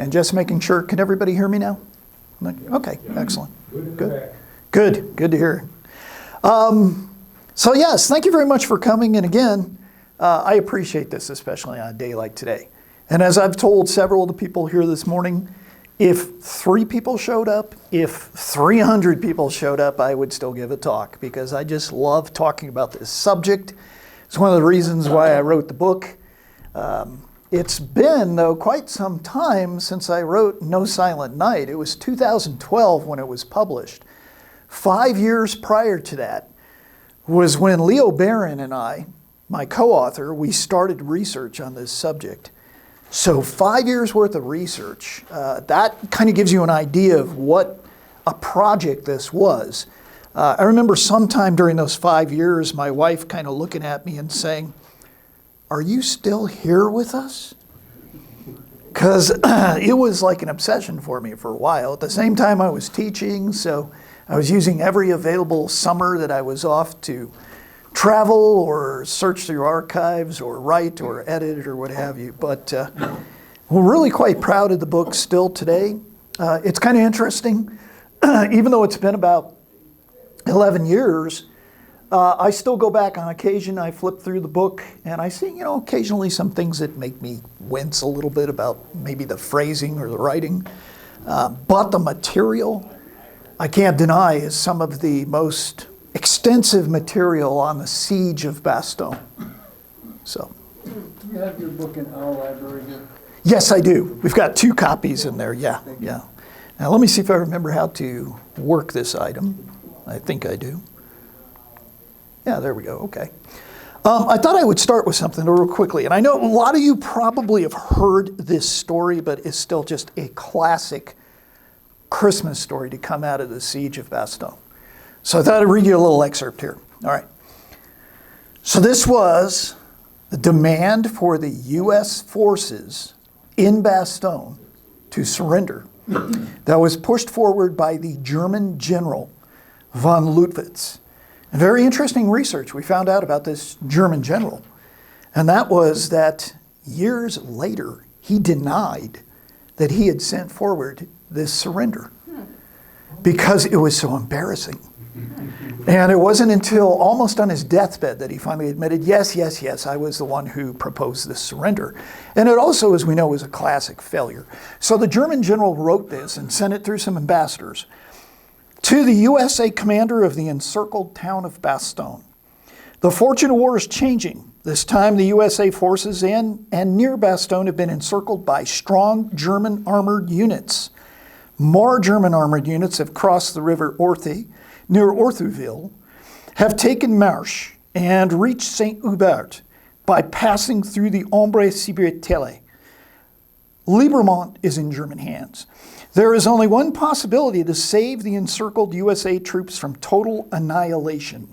And just making sure, can everybody hear me now? Okay, excellent. Good to hear. So yes, thank you very much for coming. And again, I appreciate this, especially on a day like today. And as I've told several of the people here this morning, if 3 people showed up, if 300 people showed up, I would still give a talk because I just love talking about this subject. It's one of the reasons why I wrote the book. It's been, though, quite some time since I wrote No Silent Night. It was 2012 when it was published. 5 years prior to that was when Leo Barron and I, my co-author, we started research on this subject. So 5 years worth of research, that kind of gives you an idea of what a project this was. I remember sometime during those 5 years, my wife kind of looking at me and saying, "Are you still here with us?" Because it was like an obsession for me for a while. At the same time, I was teaching, so I was using every available summer that I was off to travel or search through archives or write or edit or what have you. But we're really quite proud of the book still today. It's kind of interesting. Even though it's been about 11 years, I still go back on occasion. I flip through the book and I see, occasionally some things that make me wince a little bit about maybe the phrasing or the writing. But the material, I can't deny, is some of the most extensive material on the siege of Bastongne. So. Do you have your book in our library here? Yes, I do. We've got 2 copies in there, yeah. Now let me see if I remember how to work this item. I think I do. Yeah, there we go, okay. I thought I would start with something real quickly. And I know a lot of you probably have heard this story, but it's still just a classic Christmas story to come out of the siege of Bastongne. So I thought I'd read you a little excerpt here. All right. So this was the demand for the U.S. forces in Bastongne to surrender that was pushed forward by the German general von Lüttwitz. And very interesting research we found out about this German general. And that was that years later, he denied that he had sent forward this surrender because it was so embarrassing. And it wasn't until almost on his deathbed that he finally admitted, yes, I was the one who proposed this surrender. And it also, as we know, was a classic failure. So the German general wrote this and sent it through some ambassadors to the USA commander of the encircled town of Bastongne. The fortune of war is changing. This time the USA forces in and near Bastongne have been encircled by strong German armored units. More German armored units have crossed the river Orthe near Orthuville, have taken Marche and reached St. Hubert by passing through the Ombre-Sibirtele. Liebermont is in German hands. There is only one possibility to save the encircled USA troops from total annihilation,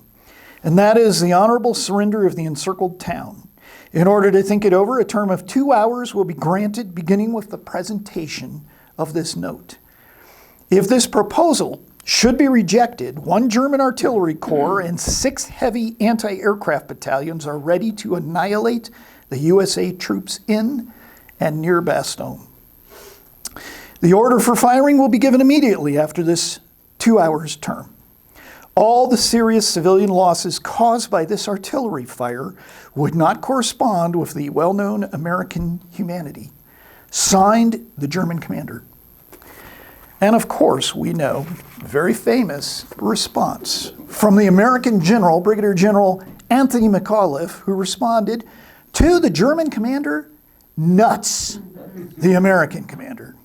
and that is the honorable surrender of the encircled town. In order to think it over, a term of 2 hours will be granted, beginning with the presentation of this note. If this proposal should be rejected, 1 German artillery corps and 6 heavy anti-aircraft battalions are ready to annihilate the USA troops in and near Bastongne. The order for firing will be given immediately after this 2 hours term. All the serious civilian losses caused by this artillery fire would not correspond with the well-known American humanity. Signed, the German commander. And of course, we know a very famous response from the American general, Brigadier General Anthony McAuliffe, who responded to the German commander, nuts, the American commander.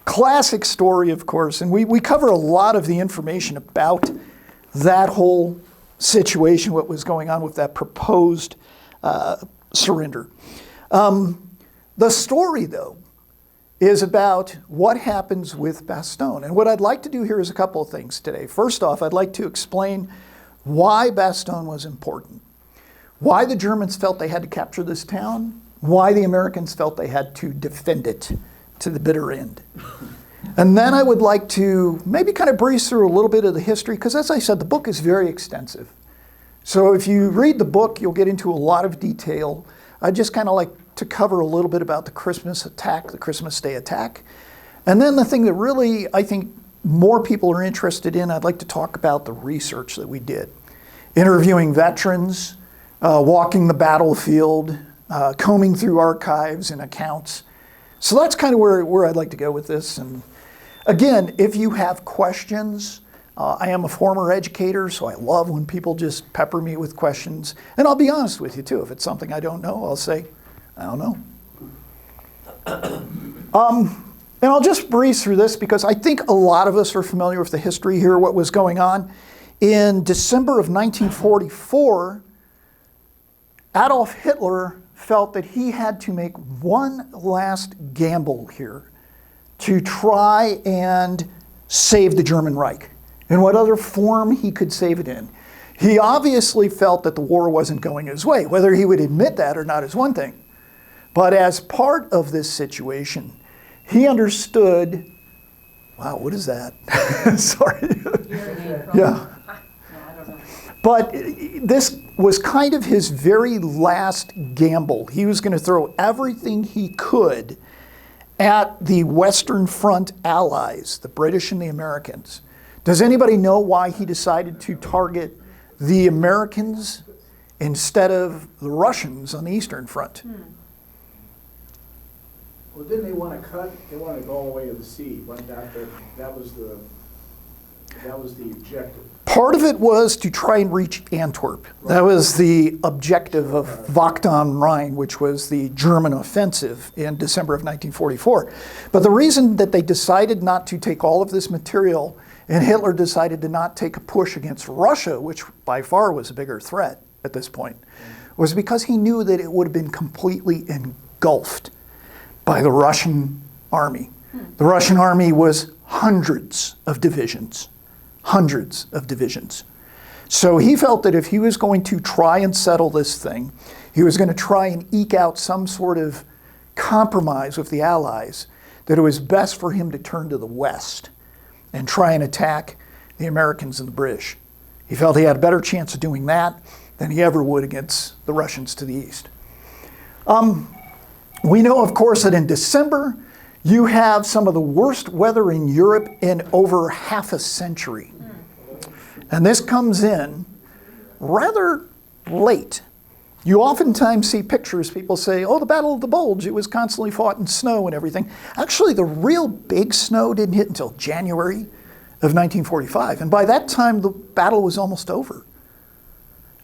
Classic story, of course, and we cover a lot of the information about that whole situation, what was going on with that proposed surrender. The story, though, is about what happens with Bastongne. And what I'd like to do here is a couple of things today. First off, I'd like to explain why Bastongne was important, why the Germans felt they had to capture this town, why the Americans felt they had to defend it to the bitter end. And then I would like to maybe kind of breeze through a little bit of the history, because as I said, the book is very extensive. So if you read the book, you'll get into a lot of detail. I just kind of like to cover a little bit about the Christmas attack, the Christmas Day attack. And then the thing that really, I think, more people are interested in, I'd like to talk about the research that we did. Interviewing veterans, walking the battlefield, combing through archives and accounts. So that's kind of where I'd like to go with this. And again, if you have questions, I am a former educator, so I love when people just pepper me with questions. And I'll be honest with you too. If it's something I don't know, I'll say, I don't know. And I'll just breeze through this because I think a lot of us are familiar with the history here, what was going on. In December of 1944, Adolf Hitler felt that he had to make one last gamble here to try and save the German Reich. In what other form he could save it in. He obviously felt that the war wasn't going his way. Whether he would admit that or not is one thing. But as part of this situation, he understood, wow, what is that? Sorry. Yeah. But this was kind of his very last gamble. He was going to throw everything he could at the Western Front allies, the British and the Americans. Does anybody know why he decided to target the Americans instead of the Russians on the Eastern Front? Well, didn't they want to cut? They wanted to go all the way to the sea. Wasn't that was the objective? Part of it was to try and reach Antwerp. That was the objective of Wacht am Rhein, which was the German offensive in December of 1944. But the reason that they decided not to take all of this material, and Hitler decided to not take a push against Russia, which by far was a bigger threat at this point, was because he knew that it would have been completely engulfed by the Russian army. The Russian army was hundreds of divisions. So he felt that if he was going to try and settle this thing, he was going to try and eke out some sort of compromise with the Allies, that it was best for him to turn to the West and try and attack the Americans and the British. He felt he had a better chance of doing that than he ever would against the Russians to the east. We know, of course, that in December, you have some of the worst weather in Europe in over half a century. And this comes in rather late. You oftentimes see pictures, people say, oh, the Battle of the Bulge, it was constantly fought in snow and everything. Actually, the real big snow didn't hit until January of 1945. And by that time, the battle was almost over.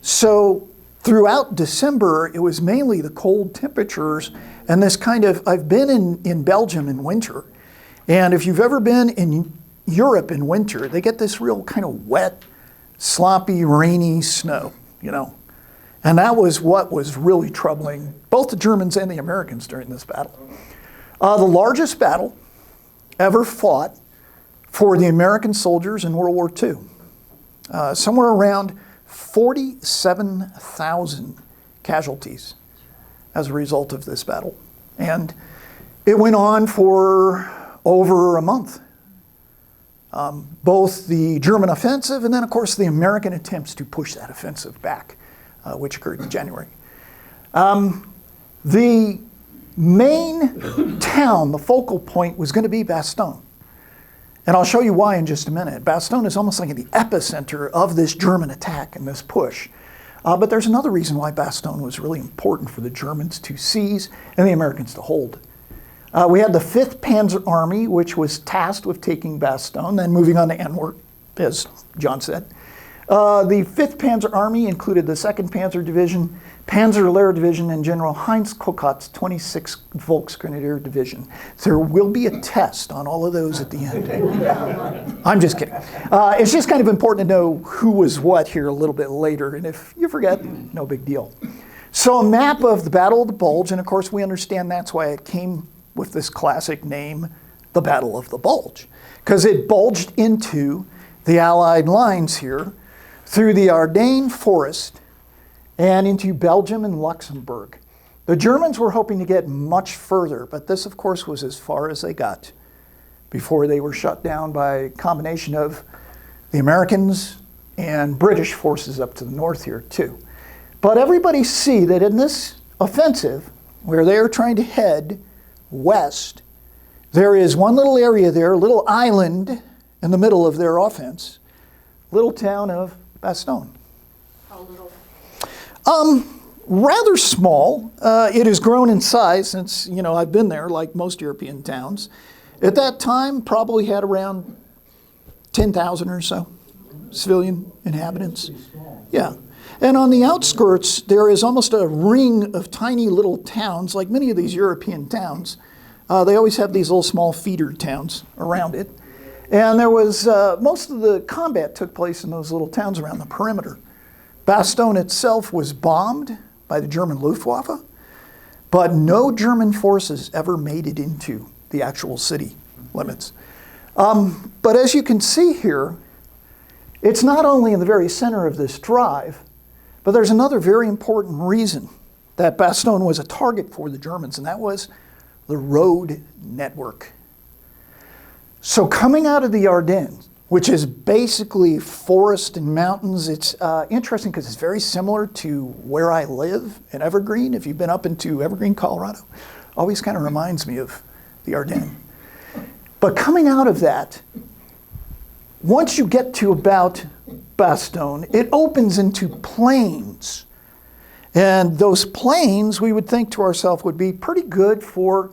So throughout December, it was mainly the cold temperatures and this kind of, I've been in Belgium in winter, and if you've ever been in Europe in winter, they get this real kind of wet, sloppy, rainy snow, you know. And that was what was really troubling both the Germans and the Americans during this battle. The largest battle ever fought for the American soldiers in World War II. Somewhere around 47,000 casualties as a result of this battle. And it went on for over a month. Both the German offensive and then, of course, the American attempts to push that offensive back, which occurred in January. The main town, the focal point, was going to be Bastongne. And I'll show you why in just a minute. Bastongne is almost like the epicenter of this German attack and this push. But there's another reason why Bastongne was really important for the Germans to seize and the Americans to hold. We had the 5th Panzer Army, which was tasked with taking Bastongne, then moving on to Antwerp, as John said. The 5th Panzer Army included the 2nd Panzer Division, Panzer Lehr Division, and General Heinz Kokot's 26th Volksgrenadier Division. There will be a test on all of those at the end. I'm just kidding. It's just kind of important to know who was what here a little bit later, and if you forget, no big deal. So a map of the Battle of the Bulge, and of course we understand that's why it came with this classic name, the Battle of the Bulge, because it bulged into the Allied lines here through the Ardennes forest and into Belgium and Luxembourg. The Germans were hoping to get much further, but this, of course, was as far as they got before they were shut down by a combination of the Americans and British forces up to the north here, too. But everybody see that in this offensive, where they are trying to head west, there is one little area there, a little island in the middle of their offense, little town of Bastongne. How little? Rather small. It has grown in size since, I've been there, like most European towns. At that time, probably had around 10,000 or so civilian inhabitants. Yeah. And on the outskirts, there is almost a ring of tiny little towns, like many of these European towns. They always have these little small feeder towns around it. And there was, most of the combat took place in those little towns around the perimeter. Bastongne itself was bombed by the German Luftwaffe, but no German forces ever made it into the actual city limits. But as you can see here, it's not only in the very center of this drive, but there's another very important reason that Bastongne was a target for the Germans, and that was the road network. So coming out of the Ardennes, which is basically forest and mountains, it's interesting because it's very similar to where I live in Evergreen. If you've been up into Evergreen, Colorado, always kind of reminds me of the Ardennes. But coming out of that, once you get to about Bastongne, it opens into plains. And those plains, we would think to ourselves, would be pretty good for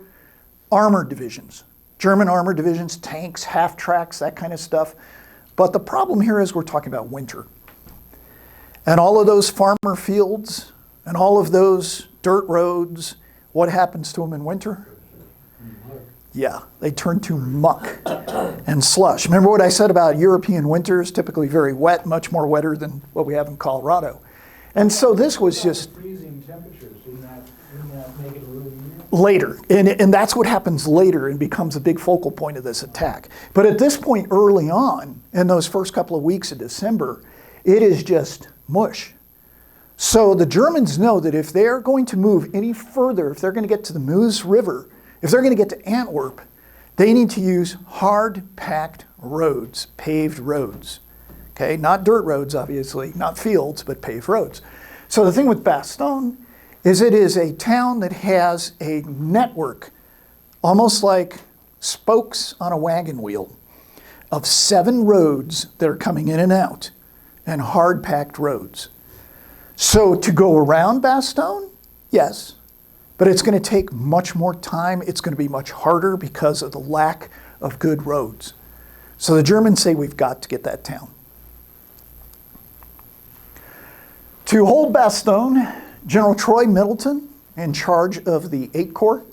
armored divisions. German armored divisions, tanks, half-tracks, that kind of stuff. But the problem here is we're talking about winter. And all of those farmer fields and all of those dirt roads, what happens to them in winter? Yeah, they turn to muck and slush. Remember what I said about European winters, typically very wet, much more wetter than what we have in Colorado. And so this was just Freezing temperatures, didn't that make it a little easier? later. And that's what happens later and becomes a big focal point of this attack. But at this point early on, in those first couple of weeks of December, it is just mush. So the Germans know that if they're going to move any further, if they're going to get to the Meuse River, if they're going to get to Antwerp, they need to use hard-packed roads, paved roads. Okay, not dirt roads, obviously, not fields, but paved roads. So the thing with Bastongne is it is a town that has a network, almost like spokes on a wagon wheel, of 7 roads that are coming in and out, and hard-packed roads. So to go around Bastongne, yes, but it's going to take much more time. It's going to be much harder because of the lack of good roads. So the Germans say we've got to get that town. To hold Bastongne, General Troy Middleton, in charge of the 8th Corps,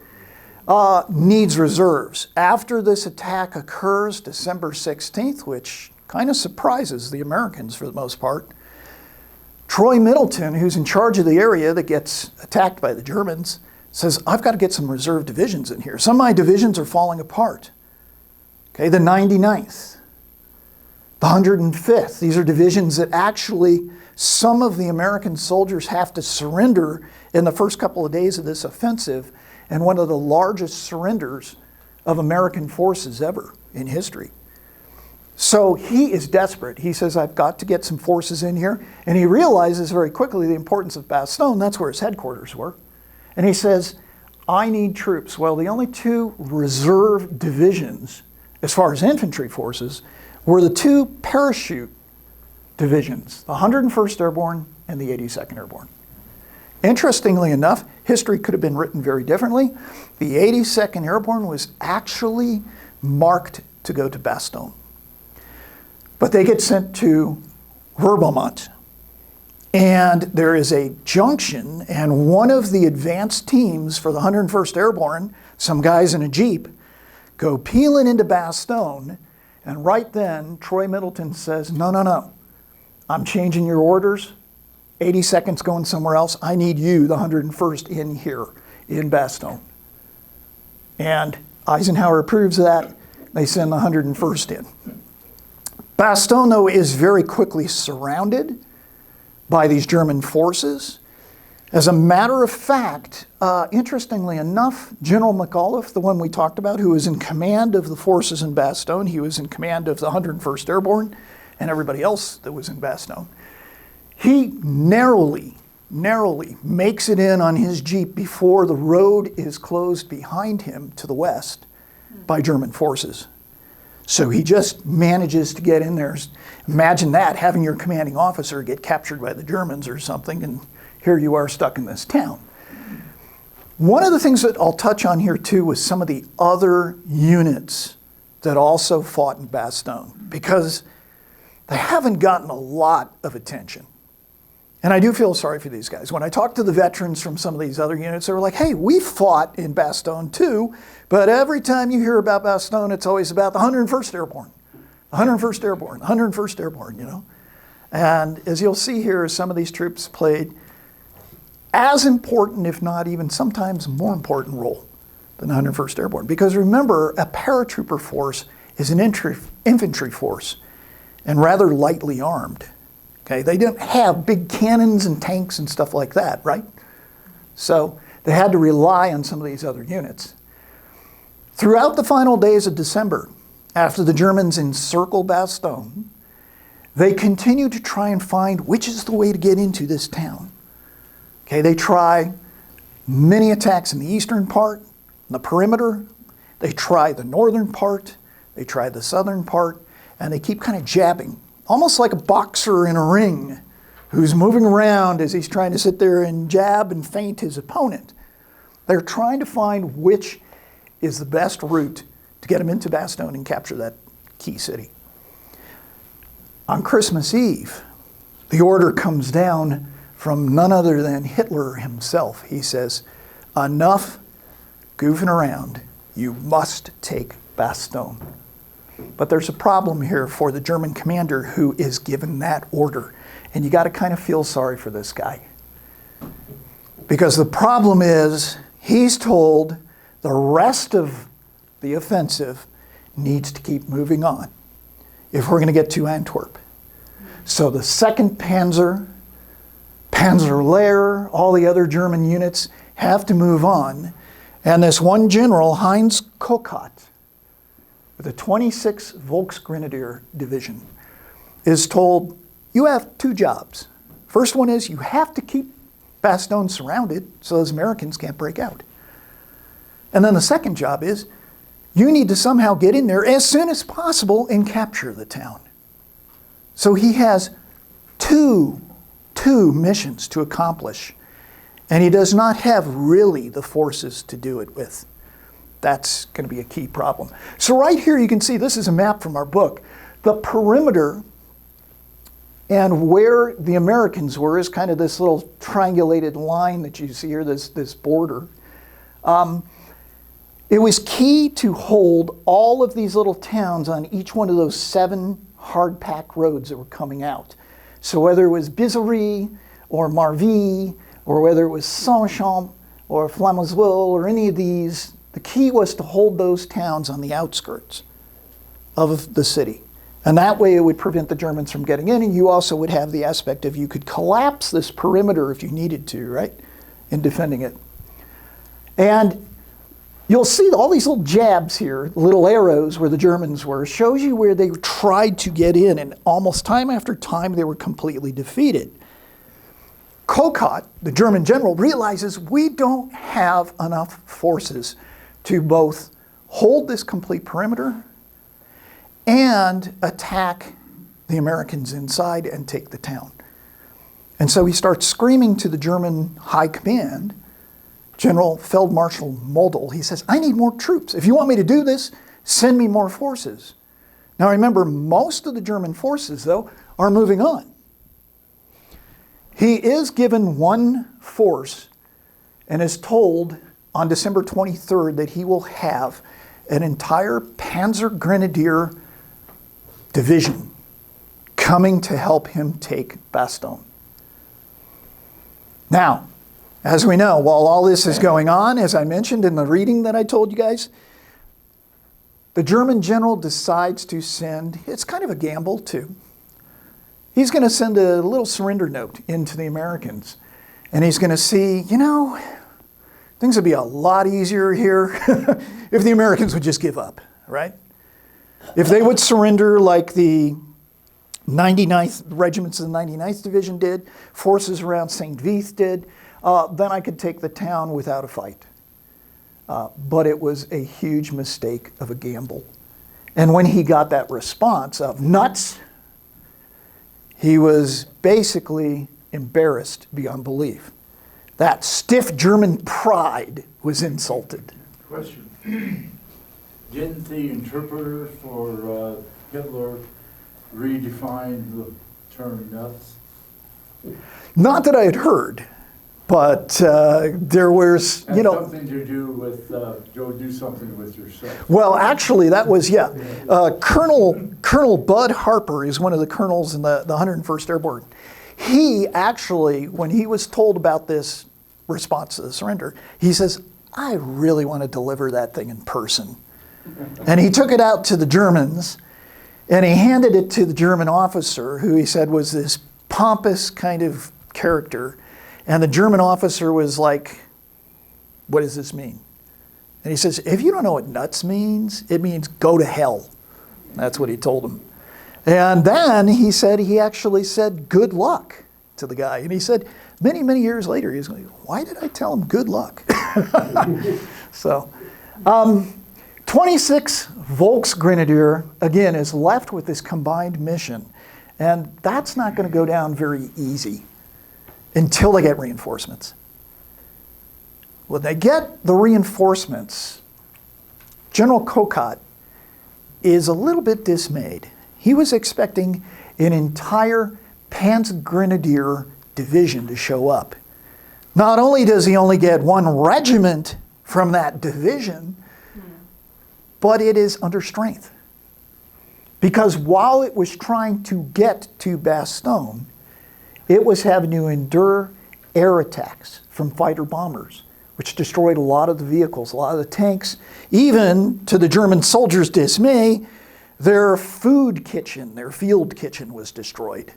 needs reserves. After this attack occurs, December 16th, which kind of surprises the Americans for the most part, Troy Middleton, who's in charge of the area that gets attacked by the Germans, says, I've got to get some reserve divisions in here. Some of my divisions are falling apart. Okay, the 99th, the 105th, these are divisions that actually some of the American soldiers have to surrender in the first couple of days of this offensive, and one of the largest surrenders of American forces ever in history. So he is desperate. He says, I've got to get some forces in here. And he realizes very quickly the importance of Bastongne. That's where his headquarters were. And he says, I need troops. Well, the only 2 reserve divisions, as far as infantry forces, were the 2 parachute divisions, the 101st Airborne and the 82nd Airborne. Interestingly enough, history could have been written very differently. The 82nd Airborne was actually marked to go to Bastongne. But they get sent to Werbelmont. And there is a junction, and one of the advanced teams for the 101st Airborne, some guys in a Jeep, go peeling into Bastongne, and right then, Troy Middleton says, no, I'm changing your orders. 82nd's going somewhere else. I need you, the 101st, in here, in Bastongne. And Eisenhower approves of that. They send the 101st in. Bastongne, though, is very quickly surrounded by these German forces. As a matter of fact, interestingly enough, General McAuliffe, the one we talked about, who was in command of the forces in Bastongne, he was in command of the 101st Airborne and everybody else that was in Bastongne, he narrowly narrowly makes it in on his Jeep before the road is closed behind him to the west by German forces. So he just manages to get in there. Imagine that, having your commanding officer get captured by the Germans or something, and here you are stuck in this town. One of the things that I'll touch on here too was some of the other units that also fought in Bastongne, because they haven't gotten a lot of attention. And I do feel sorry for these guys. When I talk to the veterans from some of these other units, they were like, hey, we fought in Bastongne too, but every time you hear about Bastongne, it's always about the 101st Airborne, 101st Airborne, 101st Airborne, you know. And as you'll see here, some of these troops played as important, if not even sometimes more important role than the 101st Airborne. Because remember, a paratrooper force is an infantry force and rather lightly armed. Okay, they didn't have big cannons and tanks and stuff like that, right? So they had to rely on some of these other units. Throughout the final days of December, after the Germans encircle Bastongne, they continue to try and find which is the way to get into this town. Okay, they try many attacks in the eastern part, the perimeter. They try the northern part. They try the southern part, and they keep kind of jabbing, almost like a boxer in a ring who's moving around as he's trying to sit there and jab and feint his opponent. They're trying to find which is the best route to get him into Bastongne and capture that key city. On Christmas Eve, the order comes down from none other than Hitler himself. He says, enough goofing around. You must take Bastongne. But there's a problem here for the German commander who is given that order. And you got to kind of feel sorry for this guy. Because the problem is, he's told the rest of the offensive needs to keep moving on if we're going to get to Antwerp. So the 2nd Panzer, Panzerlehr, all the other German units have to move on. And this one general, Heinz Kokott, with the 26th Volksgrenadier Division, is told, you have 2 jobs. First one is you have to keep Bastongne surrounded so those Americans can't break out. And then the second job is you need to somehow get in there as soon as possible and capture the town. So he has two missions to accomplish, and he does not have really the forces to do it with. That's going to be a key problem. So right here you can see, this is a map from our book. The perimeter and where the Americans were is kind of this little triangulated line that you see here, this border. It was key to hold all of these little towns on each one of those 7 hard-packed roads that were coming out. So whether it was Bizery or Marville, or whether it was Saint-Champ or Flamersville or any of these, the key was to hold those towns on the outskirts of the city. And that way it would prevent the Germans from getting in, and you also would have the aspect of you could collapse this perimeter if you needed to, right, in defending it. And you'll see all these little jabs here, little arrows where the Germans were, shows you where they tried to get in, and almost time after time they were completely defeated. Kokott, the German general, realizes we don't have enough forces to both hold this complete perimeter and attack the Americans inside and take the town. And so he starts screaming to the German high command, General Feldmarschall Model. He says, I need more troops. If you want me to do this, send me more forces. Now remember, most of the German forces, though, are moving on. He is given one force and is told on December 23rd that he will have an entire Panzer Grenadier division coming to help him take Bastongne. Now, as we know, while all this is going on, as I mentioned in the reading that I told you guys, the German general decides to send, it's kind of a gamble too. He's going to send a little surrender note into the Americans. And he's going to see, you know, things would be a lot easier here if the Americans would just give up, right? If they would surrender like the 99th regiments of the 99th Division did, forces around St. Vith did, then I could take the town without a fight. But it was a huge mistake of a gamble. And when he got that response of nuts, he was basically embarrassed beyond belief. That stiff German pride was insulted. Question. Didn't the interpreter for Hitler redefine the term nuts? Not that I had heard, but there was, Had you know. something to do with, go do something with yourself. Well, actually, that was, yeah. Colonel Bud Harper is one of the colonels in the 101st Airborne. He actually, when he was told about this response to the surrender, he says, I really want to deliver that thing in person. And he took it out to the Germans, and he handed it to the German officer, who he said was this pompous kind of character. And the German officer was like, what does this mean? And he says, if you don't know what nuts means, it means go to hell. That's what he told him. And then he said, he actually said good luck to the guy. And he said, many, many years later, he's going, why did I tell him good luck? So, 26 Volksgrenadier, again, is left with this combined mission. And that's not going to go down very easy until they get reinforcements. When they get the reinforcements, General Kokot is a little bit dismayed. He was expecting an entire Panzergrenadier division to show up. Not only does he only get one regiment from that division, but it is under strength. Because while it was trying to get to Bastongne, it was having to endure air attacks from fighter bombers, which destroyed a lot of the vehicles, a lot of the tanks. Even to the German soldiers' dismay, their food kitchen, their field kitchen was destroyed.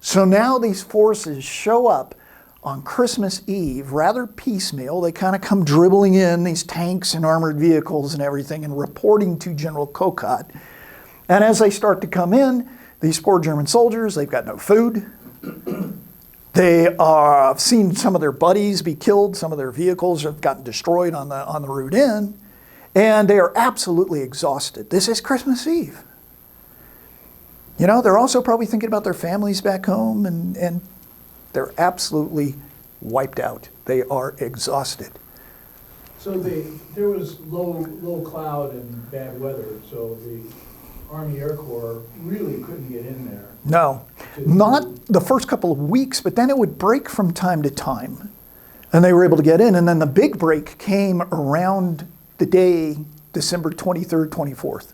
So now these forces show up on Christmas Eve, rather piecemeal. They kind of come dribbling in, these tanks and armored vehicles and everything, and reporting to General Kokot. And as they start to come in, these poor German soldiers, they've got no food. They have seen some of their buddies be killed. Some of their vehicles have gotten destroyed on the route in. And they are absolutely exhausted. This is Christmas Eve. You know, they're also probably thinking about their families back home, and they're absolutely wiped out. They are exhausted. So there was low cloud and bad weather, so the Army Air Corps really couldn't get in there. No, not the first couple of weeks, but then it would break from time to time. And they were able to get in, and then the big break came around the day, December 23rd, 24th.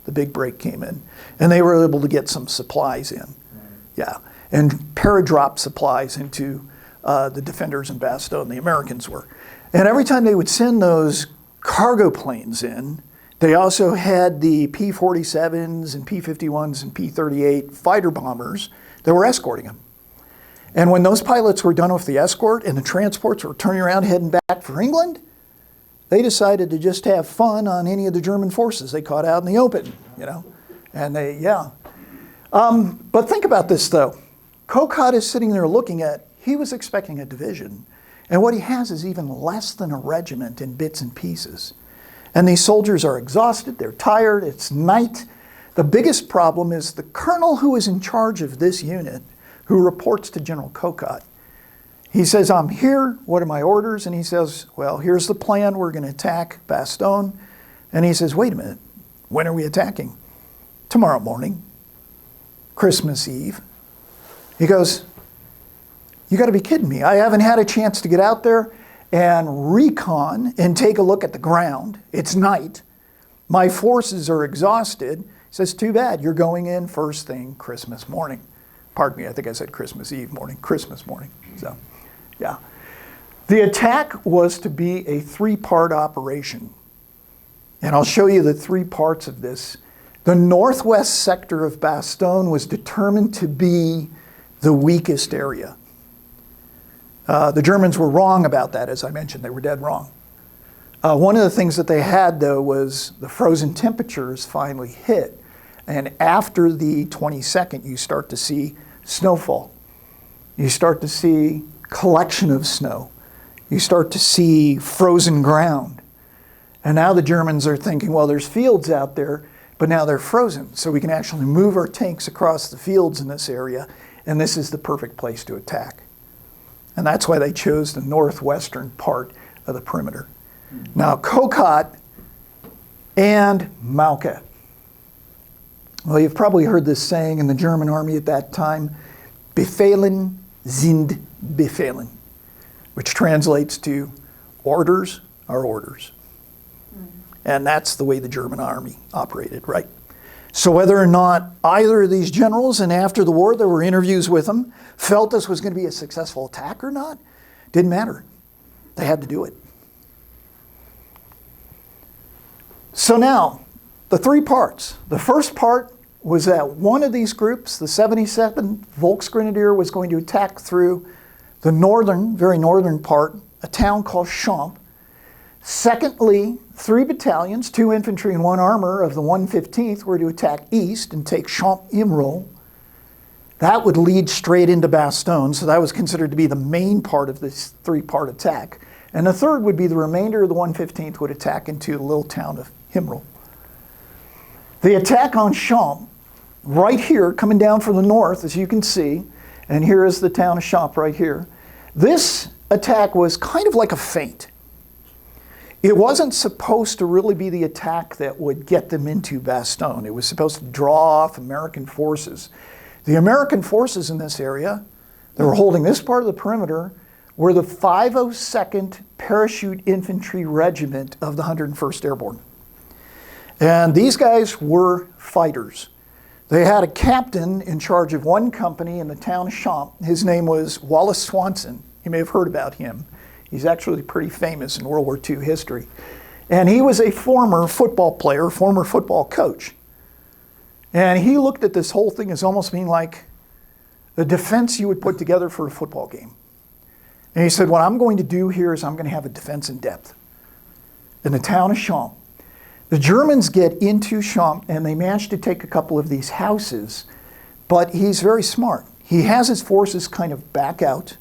The big break came in, and they were able to get some supplies in. Right. Yeah, and paradrop supplies into the defenders in Bastongne, the Americans were. And every time they would send those cargo planes in, they also had the P-47s and P-51s and P-38 fighter bombers that were escorting them. And when those pilots were done with the escort and the transports were turning around heading back for England, they decided to just have fun on any of the German forces they caught out in the open, you know. And they, yeah. But think about this, though. Kokot is sitting there looking at, he was expecting a division. And what he has is even less than a regiment in bits and pieces. And these soldiers are exhausted, they're tired, it's night. The biggest problem is the colonel who is in charge of this unit, who reports to General Kokot. He says, I'm here, what are my orders? And he says, well, here's the plan, we're going to attack Bastongne. And he says, wait a minute, when are we attacking? Tomorrow morning, Christmas Eve. He goes, you got to be kidding me. I haven't had a chance to get out there and recon and take a look at the ground. It's night. My forces are exhausted. He says, too bad, you're going in first thing Christmas morning. Pardon me, I think I said Christmas Eve morning, Christmas morning. So, yeah. The attack was to be a three-part operation. And I'll show you the three parts of this. The northwest sector of Bastongne was determined to be the weakest area. The Germans were wrong about that, as I mentioned. They were dead wrong. One of the things that they had, though, was the frozen temperatures finally hit. And after the 22nd, you start to see snowfall. You start to see collection of snow. You start to see frozen ground. And now the Germans are thinking, well, there's fields out there, but now they're frozen. So we can actually move our tanks across the fields in this area, and this is the perfect place to attack. And that's why they chose the northwestern part of the perimeter. Now, Kokot and Mauke. Well, you've probably heard this saying in the German army at that time, Befehlen sind Befehlen, which translates to orders are orders. And that's the way the German army operated, right? So whether or not either of these generals, and after the war there were interviews with them, felt this was going to be a successful attack or not, didn't matter. They had to do it. So now, the three parts. The first part was that one of these groups, the 77th Volksgrenadier, was going to attack through the northern, very northern part, a town called Champs. Secondly, 3 battalions, 2 infantry and 1 armor of the 115th were to attack east and take Champs-Imraux. That would lead straight into Bastongne, so that was considered to be the main part of this 3-part attack. And the third would be the remainder of the 115th would attack into the little town of Imraux. The attack on Champs, right here, coming down from the north, as you can see, and here is the town of Champs right here. This attack was kind of like a feint. It wasn't supposed to really be the attack that would get them into Bastongne. It was supposed to draw off American forces. The American forces in this area that were holding this part of the perimeter were the 502nd Parachute Infantry Regiment of the 101st Airborne. And these guys were fighters. They had a captain in charge of one company in the town of Champs. His name was Wallace Swanson. You may have heard about him. He's actually pretty famous in World War II history. And he was a former football player, former football coach. And he looked at this whole thing as almost being like the defense you would put together for a football game. And he said, what I'm going to do here is I'm going to have a defense in depth in the town of Champs. The Germans get into Champs and they manage to take a couple of these houses, but he's very smart. He has his forces kind of back out,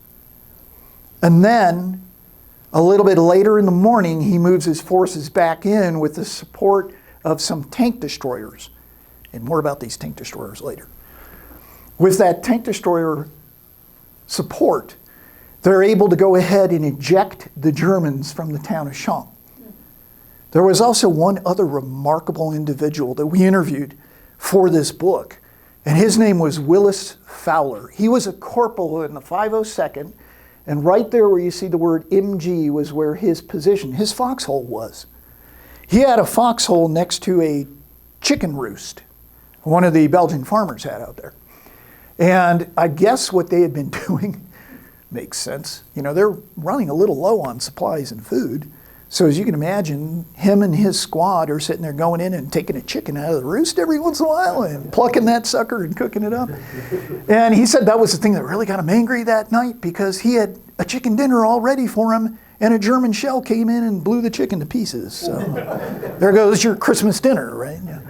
and then a little bit later in the morning, he moves his forces back in with the support of some tank destroyers. And more about these tank destroyers later. With that tank destroyer support, they're able to go ahead and eject the Germans from the town of Champs. There was also one other remarkable individual that we interviewed for this book, and his name was Willis Fowler. He was a corporal in the 502nd, and right there where you see the word MG was where his position, his foxhole was. He had a foxhole next to a chicken roost, one of the Belgian farmers had out there. And I guess what they had been doing makes sense. You know, they're running a little low on supplies and food. So as you can imagine, him and his squad are sitting there going in and taking a chicken out of the roost every once in a while and plucking that sucker and cooking it up. And he said that was the thing that really got him angry that night, because he had a chicken dinner all ready for him and a German shell came in and blew the chicken to pieces. So there goes your Christmas dinner, right? Yeah.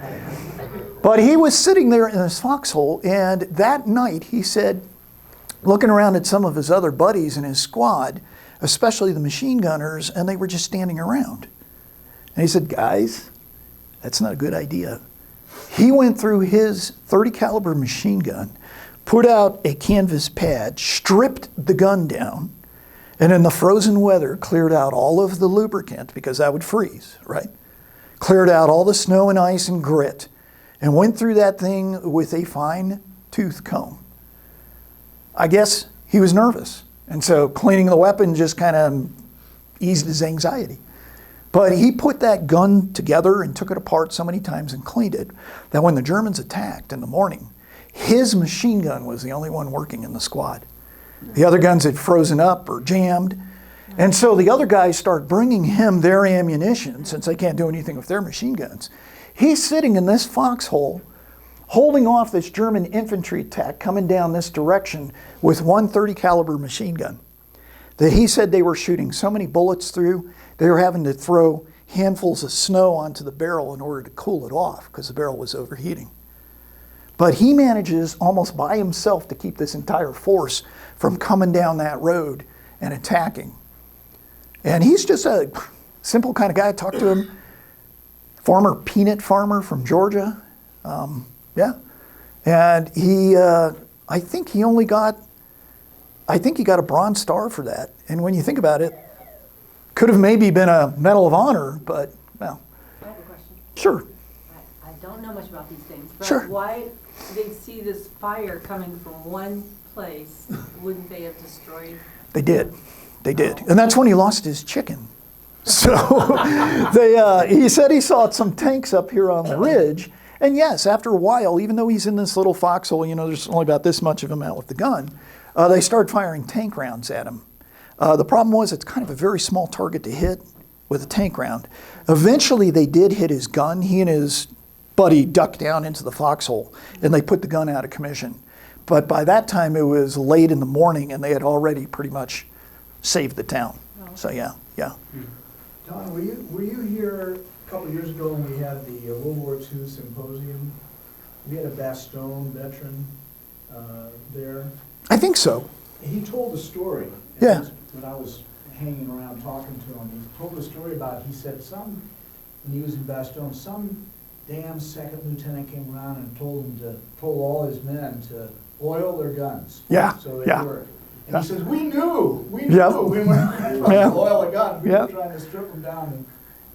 But he was sitting there in his foxhole, and that night he said, looking around at some of his other buddies in his squad, especially the machine gunners, and they were just standing around. And he said, guys, that's not a good idea. He went through his 30 caliber machine gun, put out a canvas pad, stripped the gun down, and in the frozen weather cleared out all of the lubricant, because that would freeze, right? Cleared out all the snow and ice and grit, and went through that thing with a fine tooth comb. I guess he was nervous. And so cleaning the weapon just kind of eased his anxiety. But he put that gun together and took it apart so many times and cleaned it that when the Germans attacked in the morning, his machine gun was the only one working in the squad. The other guns had frozen up or jammed. And so the other guys start bringing him their ammunition, since they can't do anything with their machine guns. He's sitting in this foxhole, holding off this German infantry attack coming down this direction with one 30 caliber machine gun that he said they were shooting so many bullets through, they were having to throw handfuls of snow onto the barrel in order to cool it off because the barrel was overheating. But he manages almost by himself to keep this entire force from coming down that road and attacking. And he's just a simple kind of guy. I talked to him, former peanut farmer from Georgia. Yeah. And he, I think he got a Bronze Star for that. And when you think about it, could have maybe been a Medal of Honor, but, well. I have a question. Sure. I don't know much about these things, but Sure. why they see this fire coming from one place, wouldn't they have destroyed? They did. They did. And that's when he lost his chicken. So he said he saw some tanks up here on the ridge. And yes, after a while, even though he's in this little foxhole, there's only about this much of him out with the gun, they started firing tank rounds at him. The problem was it's kind of a very small target to hit with a tank round. Eventually, they did hit his gun. He and his buddy ducked down into the foxhole, and they put the gun out of commission. But by that time, it was late in the morning, and they had already pretty much saved the town. So yeah. Don, were you here a couple of years ago when we had the World War II symposium? We had a Bastongne veteran there. I think so. He told a story. Yeah. When I was hanging around talking to him, he told a story about, he said when he was in Bastongne, some damn second lieutenant came around and told all his men to oil their guns. Yeah, So they yeah. were. And he says, we knew Yep. we weren't going to Yeah. oil a gun. We Yep. were trying to strip them down. And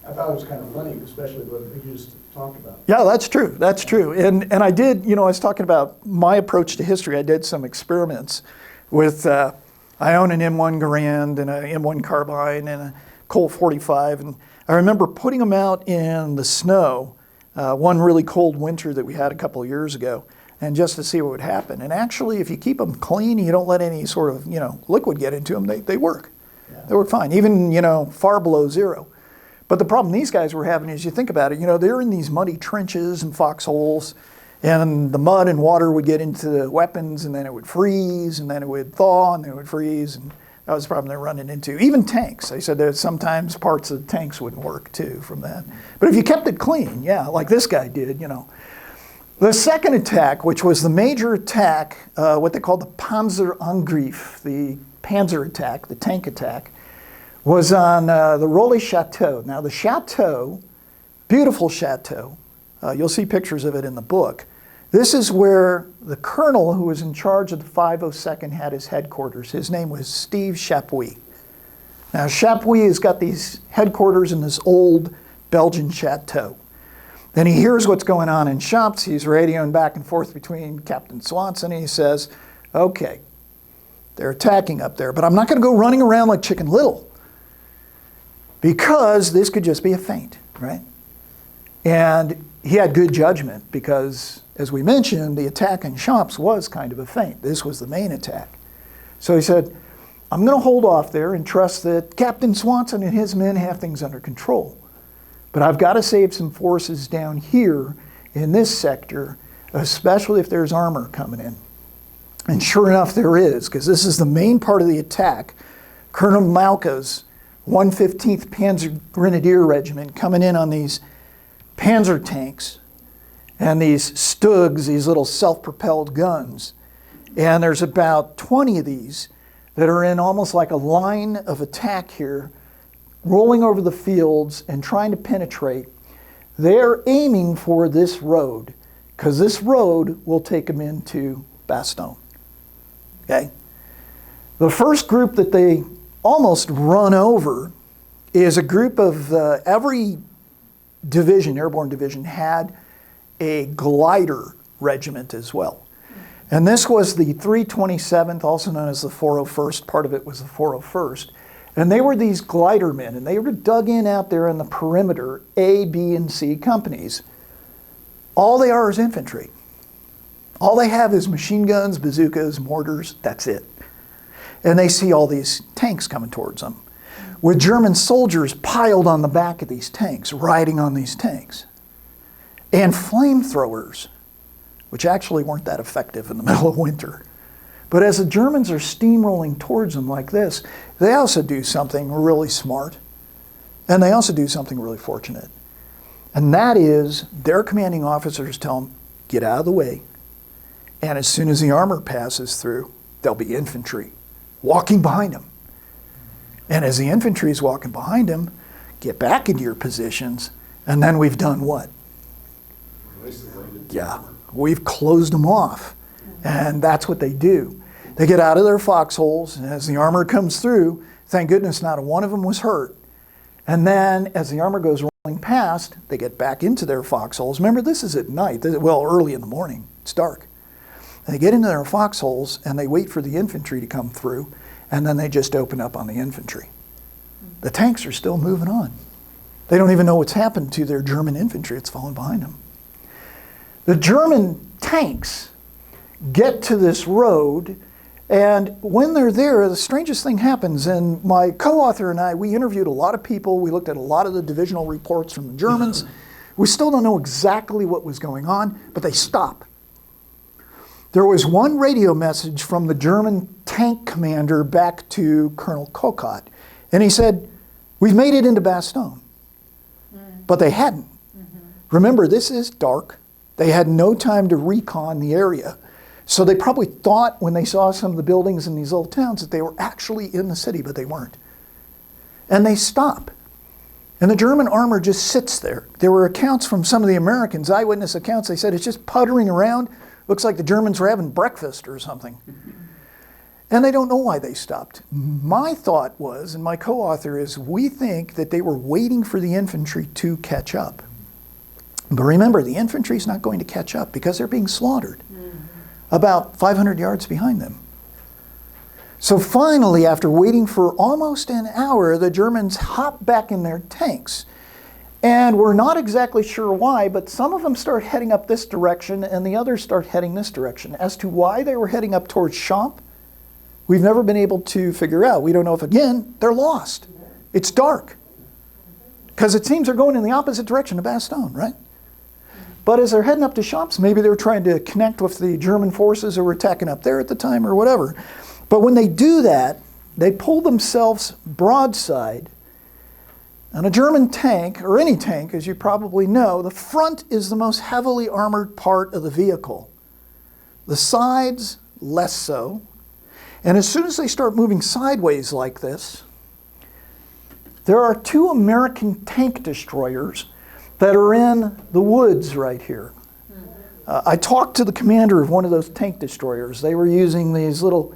I thought it was kind of funny, especially what you just talked about. Yeah, that's true. That's true. And I did, I was talking about my approach to history. I did some experiments with, I own an M1 Garand and an M1 carbine and a Colt 45. And I remember putting them out in the snow one really cold winter that we had a couple of years ago, and just to see what would happen. And actually, if you keep them clean, you don't let any sort of, liquid get into them, they work. Yeah. They work fine, even, far below zero. But the problem these guys were having is, you think about it, they're in these muddy trenches and foxholes, and the mud and water would get into the weapons, and then it would freeze, and then it would thaw, and then it would freeze, and that was the problem they're running into. Even tanks. They said that sometimes parts of the tanks wouldn't work, too, from that. But if you kept it clean, yeah, like this guy did, The second attack, which was the major attack, what they called the Panzerangriff, the panzer attack, the tank attack, was on the Rolly Chateau. Now the chateau, beautiful chateau, you'll see pictures of it in the book. This is where the colonel who was in charge of the 502nd had his headquarters. His name was Steve Chapuis. Now Chapuis has got these headquarters in this old Belgian chateau. Then he hears what's going on in Champs. He's radioing back and forth between Captain Swanson, and he says, okay, they're attacking up there, but I'm not going to go running around like Chicken Little, because this could just be a feint, right? And he had good judgment because, as we mentioned, the attack in Champs was kind of a feint. This was the main attack. So he said, I'm going to hold off there and trust that Captain Swanson and his men have things under control. But I've got to save some forces down here in this sector, especially if there's armor coming in. And sure enough, there is, because this is the main part of the attack. Colonel Malka's 115th Panzer Grenadier Regiment coming in on these panzer tanks and these Stugs, these little self-propelled guns. And there's about 20 of these that are in almost like a line of attack here, rolling over the fields and trying to penetrate. They're aiming for this road, because this road will take them into Bastongne. Okay? The first group that they almost run over is a group of every division, airborne division, had a glider regiment as well. And this was the 327th, also known as the 401st. Part of it was the 401st. And they were these glider men, and they were dug in out there in the perimeter, A, B, and C companies. All they are is infantry. All they have is machine guns, bazookas, mortars, that's it. And they see all these tanks coming towards them, with German soldiers piled on the back of these tanks, riding on these tanks. And flamethrowers, which actually weren't that effective in the middle of winter. But as the Germans are steamrolling towards them like this, they also do something really smart, and they also do something really fortunate. And that is, their commanding officers tell them, get out of the way, And as soon as the armor passes through, there'll be infantry walking behind them. And as the infantry is walking behind them, get back into your positions, and then we've done what? Yeah, we've closed them off. And that's what they do. They get out of their foxholes, and as the armor comes through, thank goodness not one of them was hurt. And then as the armor goes rolling past, they get back into their foxholes. Remember, this is at night, well, early in the morning. It's dark. And they get into their foxholes, and they wait for the infantry to come through, and then they just open up on the infantry. The tanks are still moving on. They don't even know what's happened to their German infantry. It's fallen behind them. The German tanks get to this road, and when they're there, the strangest thing happens. And my co-author and I, we interviewed a lot of people. We looked at a lot of the divisional reports from the Germans. We still don't know exactly what was going on, but they stop. There was one radio message from the German tank commander back to Colonel Kokot, and he said, "We've made it into Bastongne." But they hadn't. Remember, this is dark. They had no time to recon the area. So they probably thought when they saw some of the buildings in these little towns that they were actually in the city, but they weren't. And they stop. And the German armor just sits there. There were accounts from some of the Americans, eyewitness accounts, they said it's just puttering around. Looks like the Germans were having breakfast or something. And they don't know why they stopped. My thought was, and my co-author is, we think that they were waiting for the infantry to catch up. But remember, the infantry is not going to catch up because they're being slaughtered about 500 yards behind them. So finally, after waiting for almost an hour, the Germans hop back in their tanks. And we're not exactly sure why, but some of them start heading up this direction and the others start heading this direction. As to why they were heading up towards Champs, we've never been able to figure out. We don't know if, again, they're lost. It's dark. Because it seems they're going in the opposite direction of Bastongne, right? But as they're heading up to Champs, maybe they were trying to connect with the German forces who were attacking up there at the time or whatever. But when they do that, they pull themselves broadside. On a German tank, or any tank, as you probably know, the front is the most heavily armored part of the vehicle. The sides, less so. And as soon as they start moving sideways like this, there are two American tank destroyers that are in the woods right here. I talked to the commander of one of those tank destroyers. They were using these little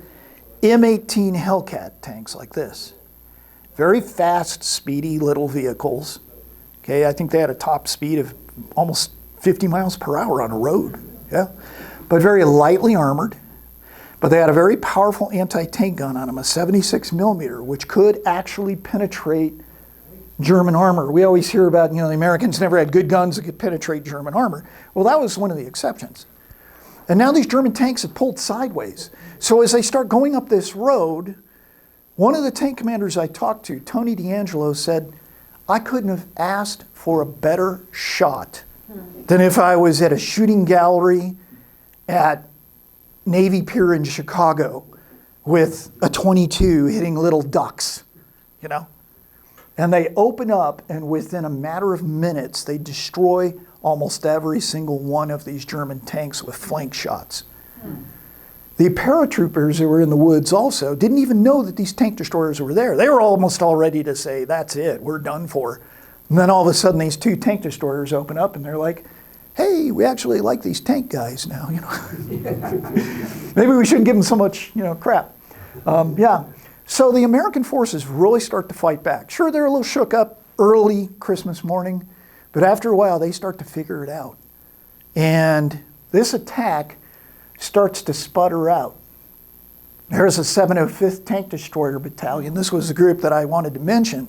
M18 Hellcat tanks like this. Very fast, speedy little vehicles. Okay, I think they had a top speed of almost 50 miles per hour on a road. Yeah, but very lightly armored. But they had a very powerful anti-tank gun on them, a 76 millimeter, which could actually penetrate German armor. We always hear about, the Americans never had good guns that could penetrate German armor. Well, that was one of the exceptions. And now these German tanks have pulled sideways. So as they start going up this road, one of the tank commanders I talked to, Tony D'Angelo, said, "I couldn't have asked for a better shot than if I was at a shooting gallery at Navy Pier in Chicago with a .22 hitting little ducks, And they open up, and within a matter of minutes, they destroy almost every single one of these German tanks with flank shots. The paratroopers who were in the woods also didn't even know that these tank destroyers were there. They were almost all ready to say, "That's it, we're done for." And then all of a sudden, these two tank destroyers open up, and they're like, "Hey, we actually like these tank guys now, Maybe we shouldn't give them so much, crap." So the American forces really start to fight back. Sure, they're a little shook up early Christmas morning, but after a while, they start to figure it out. And this attack starts to sputter out. There's a 705th Tank Destroyer Battalion. This was the group that I wanted to mention,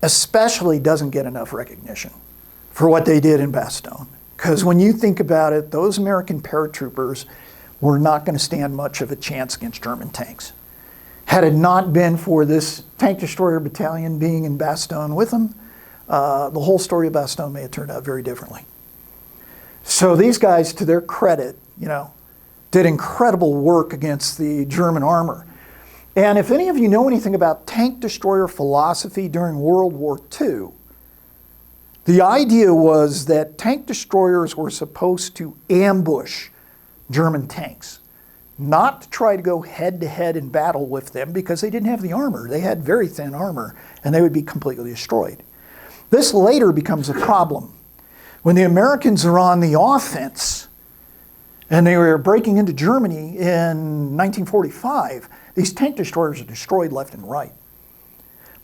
especially doesn't get enough recognition for what they did in Bastongne. Because when you think about it, those American paratroopers were not going to stand much of a chance against German tanks. Had it not been for this Tank Destroyer Battalion being in Bastongne with them, the whole story of Bastongne may have turned out very differently. So these guys, to their credit, did incredible work against the German armor. And if any of you know anything about tank destroyer philosophy during World War II, the idea was that tank destroyers were supposed to ambush German tanks. Not to try to go head-to-head in battle with them because they didn't have the armor. They had very thin armor, and they would be completely destroyed. This later becomes a problem. When the Americans are on the offense, and they were breaking into Germany in 1945, these tank destroyers are destroyed left and right.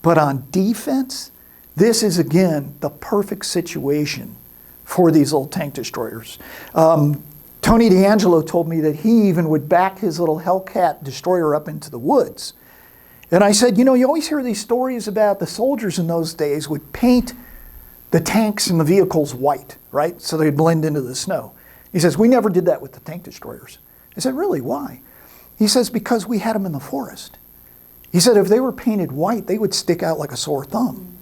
But on defense, this is again the perfect situation for these little tank destroyers. Tony D'Angelo told me that he even would back his little Hellcat destroyer up into the woods. And I said, you know, you always hear these stories about the soldiers in those days would paint the tanks and the vehicles white, right? So they'd blend into the snow. He says, we never did that with the tank destroyers. I said, really, why? He says, because we had them in the forest. He said, if they were painted white, they would stick out like a sore thumb.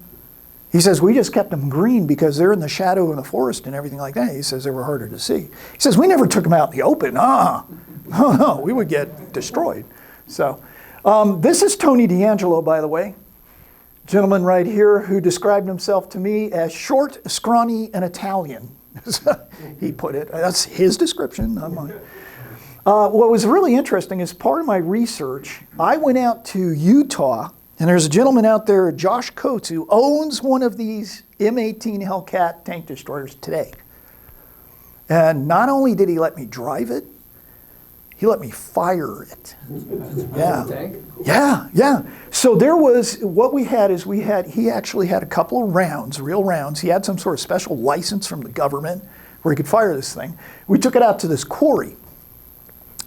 He says, we just kept them green because they're in the shadow of the forest and everything like that. He says, they were harder to see. He says, we never took them out in the open. No, we would get destroyed. So this is Tony D'Angelo, by the way. Gentleman right here who described himself to me as short, scrawny, and Italian. He put it. That's his description, not mine. What was really interesting is part of my research, I went out to Utah, and there's a gentleman out there, Josh Coates, who owns one of these M18 Hellcat tank destroyers today. And not only did he let me drive it, he let me fire it. Yeah. Tank? Yeah. So there was, what we had is he actually had a couple of rounds, real rounds. He had some sort of special license from the government where he could fire this thing. We took it out to this quarry.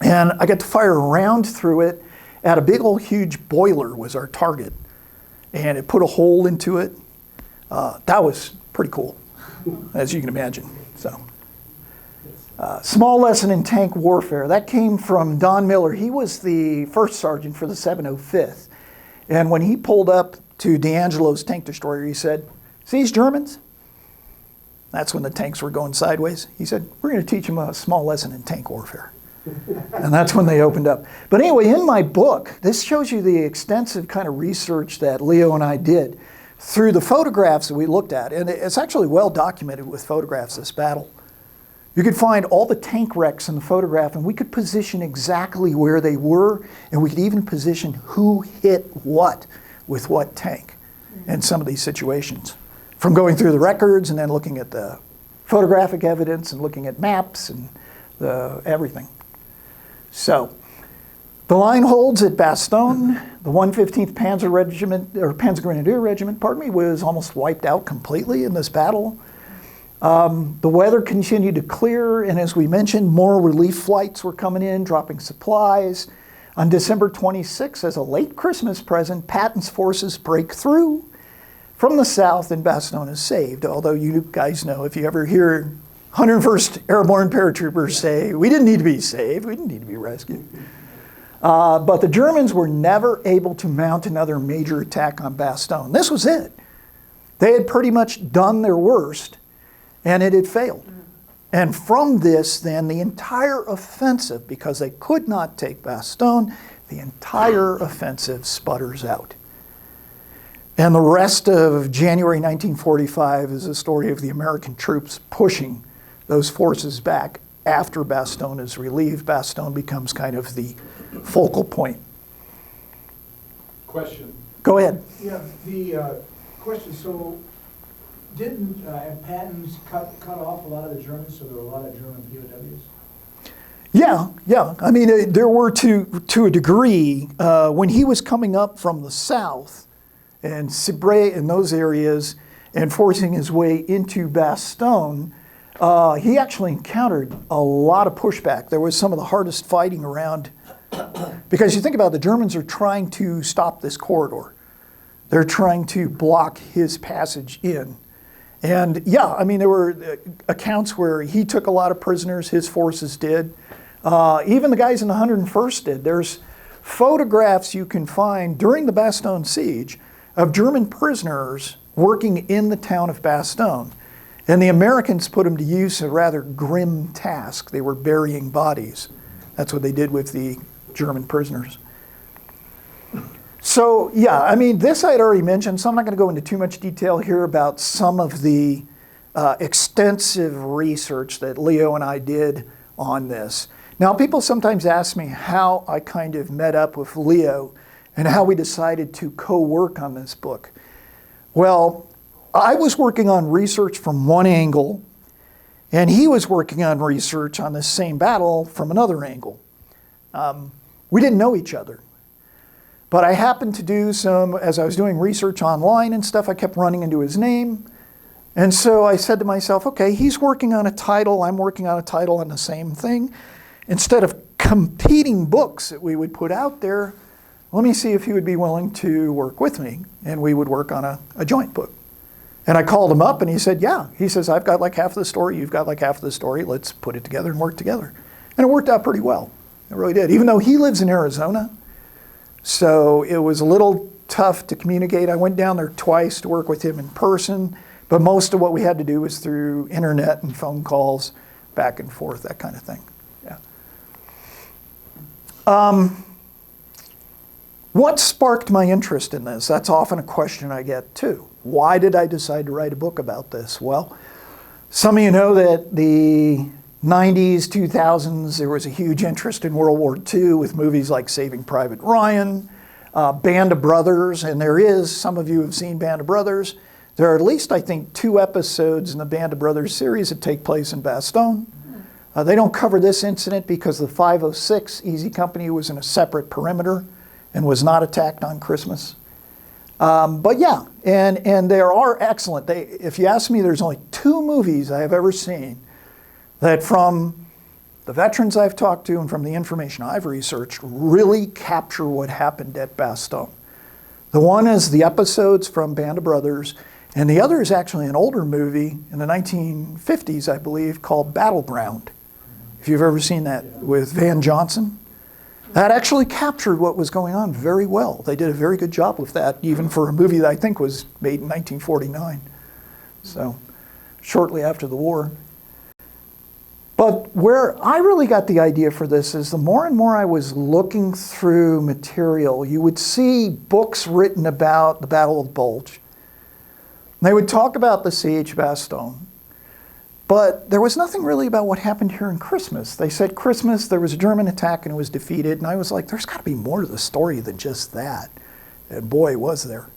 And I got to fire a round through it at a big old huge boiler was our target. And it put a hole into it. That was pretty cool, as you can imagine. So, small lesson in tank warfare. That came from Don Miller. He was the first sergeant for the 705th. And when he pulled up to D'Angelo's tank destroyer, he said, see these Germans? That's when the tanks were going sideways. He said, we're going to teach them a small lesson in tank warfare. And that's when they opened up. But anyway, in my book, this shows you the extensive kind of research that Leo and I did through the photographs that we looked at. And it's actually well documented with photographs, this battle. You could find all the tank wrecks in the photograph, and we could position exactly where they were, and we could even position who hit what with what tank in some of these situations. From going through the records and then looking at the photographic evidence and looking at maps and everything. So, the line holds at Bastongne. The 115th Panzer Regiment, or Panzer Grenadier Regiment, was almost wiped out completely in this battle. The weather continued to clear, and as we mentioned, more relief flights were coming in, dropping supplies. On December 26th, as a late Christmas present, Patton's forces break through from the south, and Bastongne is saved. Although you guys know, if you ever hear 101st Airborne Paratroopers say, we didn't need to be saved, we didn't need to be rescued. But the Germans were never able to mount another major attack on Bastongne. This was it. They had pretty much done their worst, and it had failed. And from this, then, the entire offensive, because they could not take Bastongne, the entire offensive sputters out. And the rest of January 1945 is a story of the American troops pushing those forces back. After Bastongne is relieved, Bastongne becomes kind of the focal point. Question. Go ahead. Yeah, the question, so didn't Patton's cut off a lot of the Germans, so there were a lot of German POWs? Yeah. I mean, there were to a degree. When he was coming up from the south, and Cibray in those areas, and forcing his way into Bastongne, he actually encountered a lot of pushback. There was some of the hardest fighting around, because you think about it, the Germans are trying to stop this corridor. They're trying to block his passage in. And yeah, I mean, there were accounts where he took a lot of prisoners, his forces did. Even the guys in the 101st did. There's photographs you can find during the Bastongne siege of German prisoners working in the town of Bastongne. And the Americans put them to use a rather grim task. They were burying bodies. That's what they did with the German prisoners. So yeah, I mean, this I had already mentioned, so I'm not going to go into too much detail here about some of the extensive research that Leo and I did on this. Now, people sometimes ask me how I kind of met up with Leo and how we decided to co-work on this book. Well, I was working on research from one angle, and he was working on research on this same battle from another angle. We didn't know each other. But I happened to do as I was doing research online and stuff, I kept running into his name. And so I said to myself, okay, he's working on a title, I'm working on a title on the same thing. Instead of competing books that we would put out there, let me see if he would be willing to work with me, and we would work on a joint book. And I called him up and he said, yeah. He says, I've got like half of the story, you've got like half of the story, let's put it together and work together. And it worked out pretty well. It really did. Even though he lives in Arizona, so it was a little tough to communicate. I went down there twice to work with him in person, but most of what we had to do was through internet and phone calls, back and forth, that kind of thing. Yeah. What sparked my interest in this? That's often a question I get too. Why did I decide to write a book about this? Well, some of you know that the 90s, 2000s, there was a huge interest in World War II with movies like Saving Private Ryan, Band of Brothers, and some of you have seen Band of Brothers. There are at least, I think, 2 episodes in the Band of Brothers series that take place in Bastongne. They don't cover this incident because the 506 Easy Company was in a separate perimeter and was not attacked on Christmas. But yeah, and there are excellent. If you ask me, there's only 2 movies I have ever seen that from the veterans I've talked to and from the information I've researched really capture what happened at Bastongne. The one is the episodes from Band of Brothers, and the other is actually an older movie in the 1950s, I believe, called Battleground. If you've ever seen that with Van Johnson. That actually captured what was going on very well. They did a very good job with that, even for a movie that I think was made in 1949. So, shortly after the war. But where I really got the idea for this is the more and more I was looking through material, you would see books written about the Battle of the Bulge. They would talk about the siege of Bastongne. But there was nothing really about what happened here in Christmas. They said Christmas, there was a German attack and it was defeated. And I was like, there's got to be more to the story than just that. And boy, was there.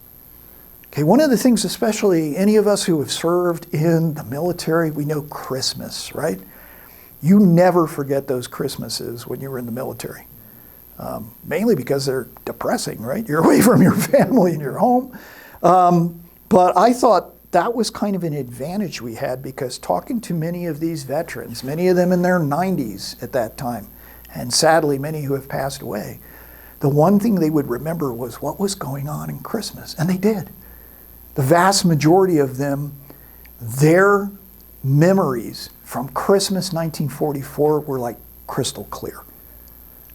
Okay, one of the things, especially any of us who have served in the military, we know Christmas, right? You never forget those Christmases when you were in the military. Mainly because they're depressing, right? You're away from your family and your home. But I thought that was kind of an advantage we had because talking to many of these veterans, many of them in their 90s at that time, and sadly many who have passed away, the one thing they would remember was what was going on in Christmas. And they did. The vast majority of them, their memories from Christmas 1944 were like crystal clear.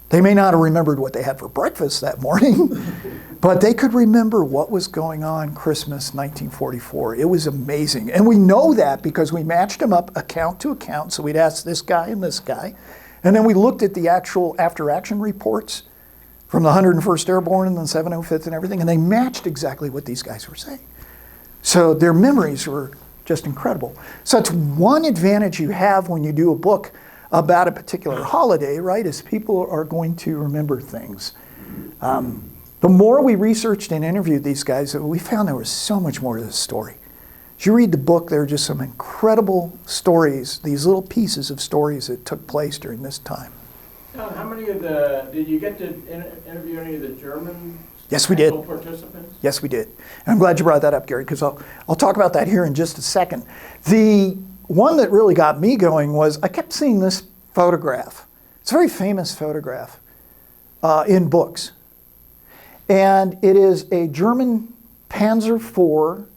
They may not have remembered what they had for breakfast that morning, but they could remember what was going on Christmas 1944. It was amazing. And we know that because we matched them up account to account. So we'd ask this guy and this guy. And then we looked at the actual after-action reports from the 101st Airborne and the 705th and everything, and they matched exactly what these guys were saying. So their memories were just incredible. So that's one advantage you have when you do a book about a particular holiday, right, is people are going to remember things. The more we researched and interviewed these guys, we found there was so much more to the story. As you read the book, there are just some incredible stories, these little pieces of stories that took place during this time. John, how many of did you get to interview any of the German Yes, we did. participants? Yes, we did. And I'm glad you brought that up, Gary, because I'll talk about that here in just a second. The one that really got me going was I kept seeing this photograph. It's a very famous photograph in books. And it is a German Panzer IV,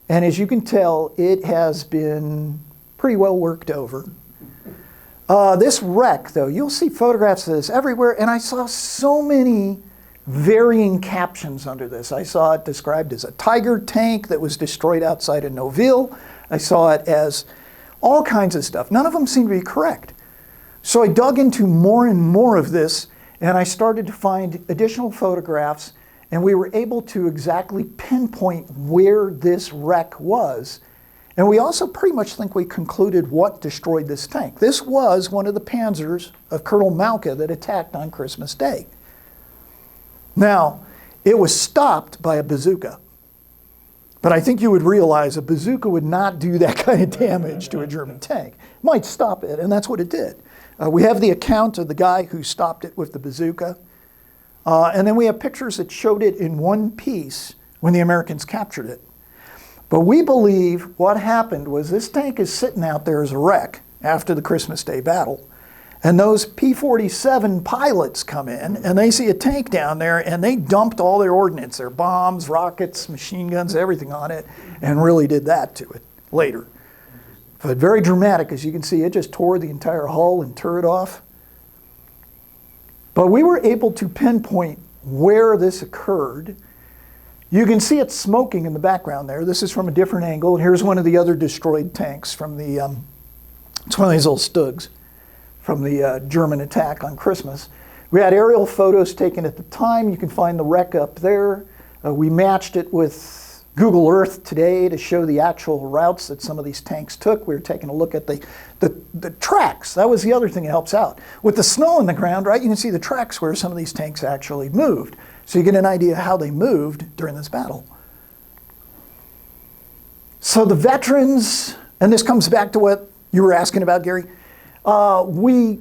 and as you can tell, it has been pretty well worked over. This wreck, though, you'll see photographs of this everywhere, and I saw so many varying captions under this. I saw it described as a Tiger tank that was destroyed outside of Noville. I saw it as all kinds of stuff. None of them seemed to be correct. So I dug into more and more of this, and I started to find additional photographs, and we were able to exactly pinpoint where this wreck was. And we also pretty much think we concluded what destroyed this tank. This was one of the panzers of Colonel Malka that attacked on Christmas Day. Now, it was stopped by a bazooka. But I think you would realize a bazooka would not do that kind of damage to a German tank. It might stop it, and that's what it did. We have the account of the guy who stopped it with the bazooka. And then we have pictures that showed it in one piece when the Americans captured it. But we believe what happened was this tank is sitting out there as a wreck after the Christmas Day battle. And those P-47 pilots come in and they see a tank down there and they dumped all their ordnance, their bombs, rockets, machine guns, everything on it, and really did that to it later. But very dramatic, as you can see, it just tore the entire hull and turret off. But we were able to pinpoint where this occurred. You can see it smoking in the background there. This is from a different angle. Here's one of the other destroyed tanks from the, it's one of these old Stugs from the German attack on Christmas. We had aerial photos taken at the time. You can find the wreck up there. We matched it with Google Earth today to show the actual routes that some of these tanks took. We were taking a look at the tracks. That was the other thing that helps out. With the snow on the ground, right, you can see the tracks where some of these tanks actually moved. So you get an idea how they moved during this battle. So the veterans, and this comes back to what you were asking about, Gary. We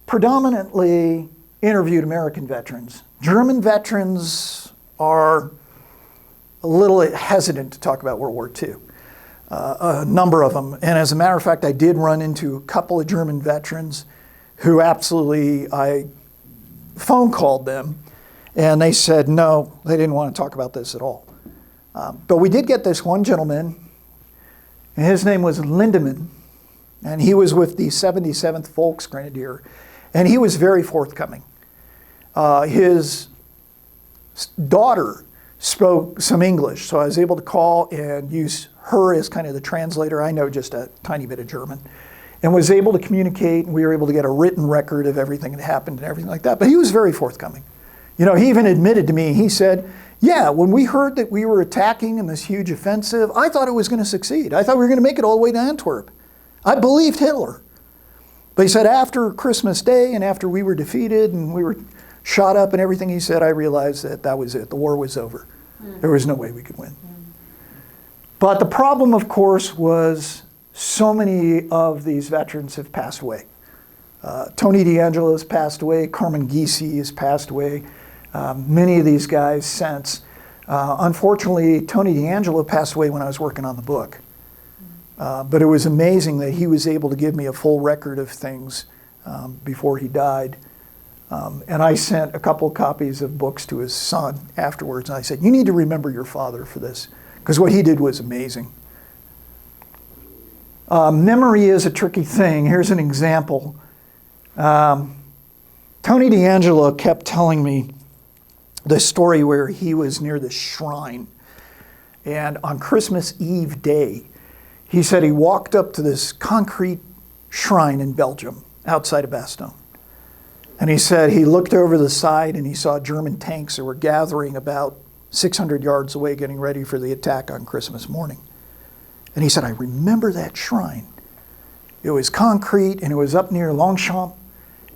predominantly interviewed American veterans. German veterans are a little hesitant to talk about World War II, a number of them. And as a matter of fact, I did run into a couple of German veterans who absolutely, I phone called them and they said no, they didn't want to talk about this at all. But we did get this one gentleman, and his name was Lindemann, and he was with the 77th Volksgrenadier, and he was very forthcoming. His daughter spoke some English, so I was able to call and use her as kind of the translator. I know just a tiny bit of German, and was able to communicate, and we were able to get a written record of everything that happened and everything like that. But he was very forthcoming. You know, he even admitted to me, he said, yeah, when we heard that we were attacking in this huge offensive, I thought it was going to succeed. I thought we were going to make it all the way to Antwerp. I believed Hitler. But he said after Christmas Day and after we were defeated and we were shot up and everything, he said, I realized that that was it. The war was over. There was no way we could win. But the problem, of course, was so many of these veterans have passed away. Tony D'Angelo has passed away. Carmen Gysi has passed away. Many of these guys since. Unfortunately, Tony D'Angelo passed away when I was working on the book. But it was amazing that he was able to give me a full record of things before he died. And I sent a couple of copies of books to his son afterwards. And I said, you need to remember your father for this, because what he did was amazing. Memory is a tricky thing. Here's an example. Tony D'Angelo kept telling me the story where he was near the shrine. And on Christmas Eve day, he said he walked up to this concrete shrine in Belgium, outside of Bastongne. And he said he looked over the side and he saw German tanks that were gathering about 600 yards away, getting ready for the attack on Christmas morning. And he said, I remember that shrine. It was concrete and it was up near Longchamp,